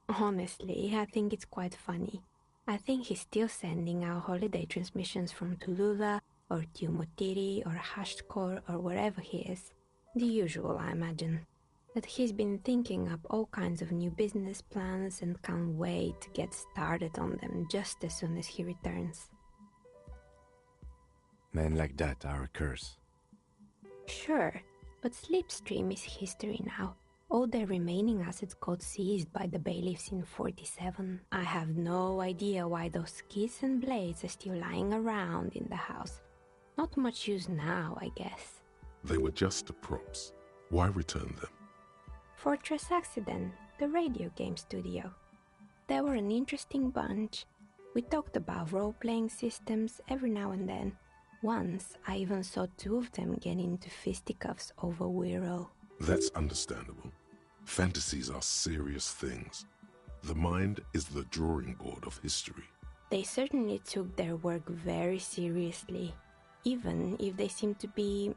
Honestly, I think it's quite funny. I think he's still sending out holiday transmissions from Tulula or Tiumotiri or Hashtkor or wherever he is. The usual, I imagine. That he's been thinking up all kinds of new business plans and can't wait to get started on them just as soon as he returns. Men like that are a curse. Sure, but Slipstream is history now. All their remaining assets got seized by the bailiffs in 47. I have no idea why those skis and blades are still lying around in the house. Not much use now, I guess. They were just props. Why return them? Fortress Accident, the radio game studio. They were an interesting bunch. We talked about role-playing systems every now and then. Once, I even saw two of them get into fisticuffs over Wirral. That's understandable. Fantasies are serious things. The mind is the drawing board of history. They certainly took their work very seriously, even if they seemed to be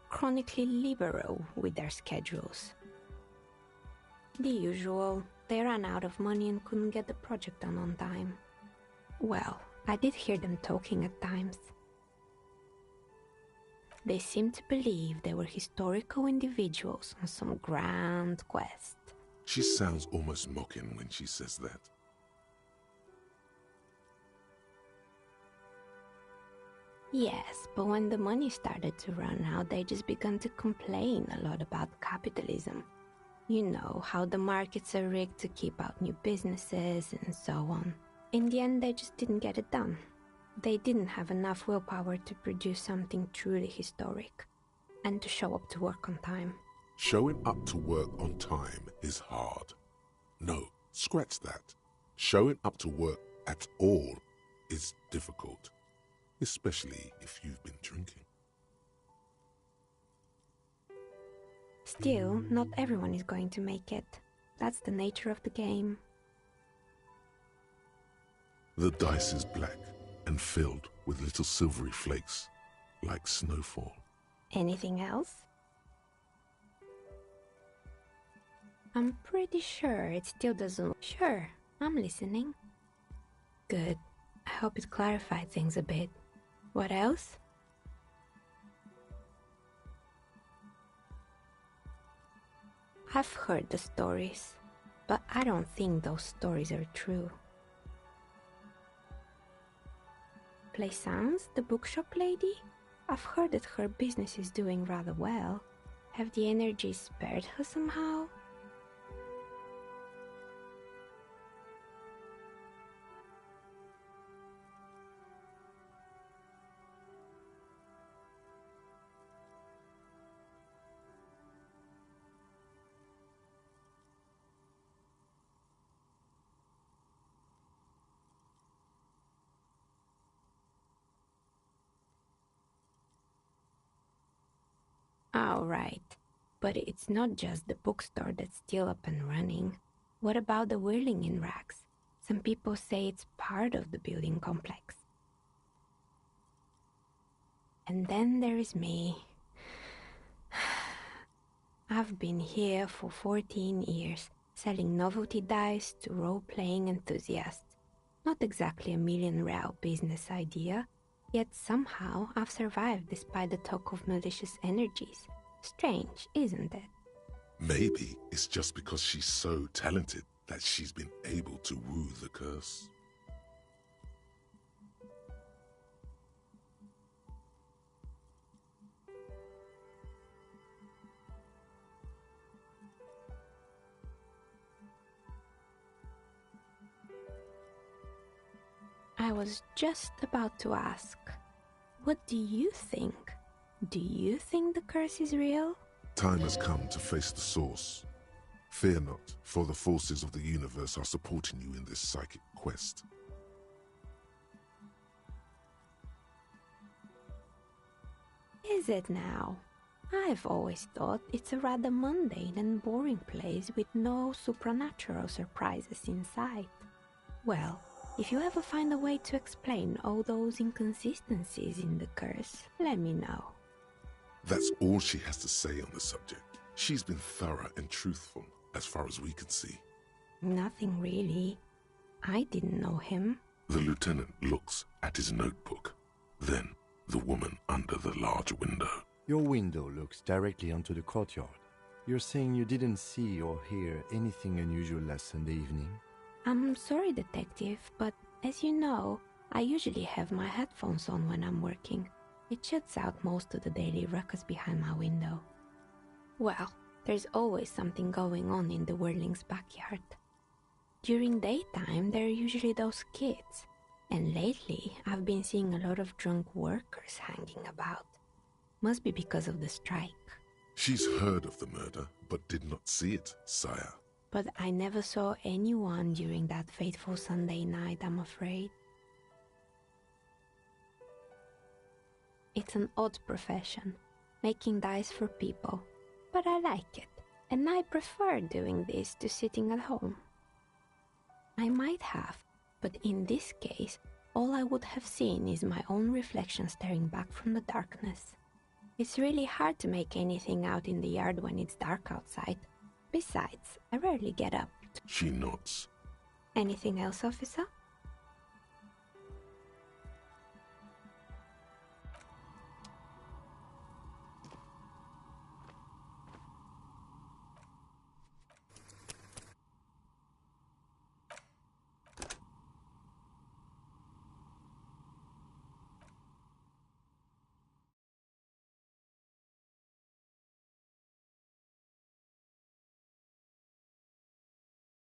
chronically liberal with their schedules. The usual, they ran out of money and couldn't get the project done on time. Well, I did hear them talking at times. They seemed to believe they were historical individuals on some grand quest. She sounds almost mocking when she says that. Yes, but when the money started to run out, they just began to complain a lot about capitalism. You know, how the markets are rigged to keep out new businesses and so on. In the end, they just didn't get it done. They didn't have enough willpower to produce something truly historic, and to show up to work on time. Showing up to work on time is hard. No, scratch that. Showing up to work at all is difficult, especially if you've been drinking. Still, not everyone is going to make it. That's the nature of the game. The dice is black and filled with little silvery flakes, like snowfall. Anything else? I'm pretty sure it still doesn't... Sure, I'm listening. Good. I hope it clarified things a bit. What else? I've heard the stories, but I don't think those stories are true. Plaisance, the bookshop lady? I've heard that her business is doing rather well. Have the energies spared her somehow? Alright, but it's not just the bookstore that's still up and running. What about the whirling in racks? Some people say it's part of the building complex. And then there is me. I've been here for 14 years, selling novelty dice to role-playing enthusiasts. Not exactly a million-real business idea, yet somehow I've survived despite the talk of malicious energies. Strange, isn't it? Maybe it's just because she's so talented that she's been able to woo the curse. I was just about to ask, what do you think? Do you think the curse is real? Time has come to face the source. Fear not, for the forces of the universe are supporting you in this psychic quest. Is it now? I've always thought it's a rather mundane and boring place with no supernatural surprises in sight. Well, if you ever find a way to explain all those inconsistencies in the curse, let me know. That's all she has to say on the subject. She's been thorough and truthful, as far as we can see. Nothing really. I didn't know him. The lieutenant looks at his notebook. Then, the woman under the large window. Your window looks directly onto the courtyard. You're saying you didn't see or hear anything unusual last Sunday evening? I'm sorry, Detective, but as you know, I usually have my headphones on when I'm working. It shuts out most of the daily ruckus behind my window. Well, there's always something going on in the Whirling's backyard. During daytime, there are usually those kids, and lately I've been seeing a lot of drunk workers hanging about. Must be because of the strike. She's heard of the murder, but did not see it, sire. But I never saw anyone during that fateful Sunday night, I'm afraid. It's an odd profession, making dice for people, but I like it, and I prefer doing this to sitting at home. I might have, but in this case, all I would have seen is my own reflection staring back from the darkness. It's really hard to make anything out in the yard when it's dark outside. Besides, I rarely get up. She nods. Anything else, officer?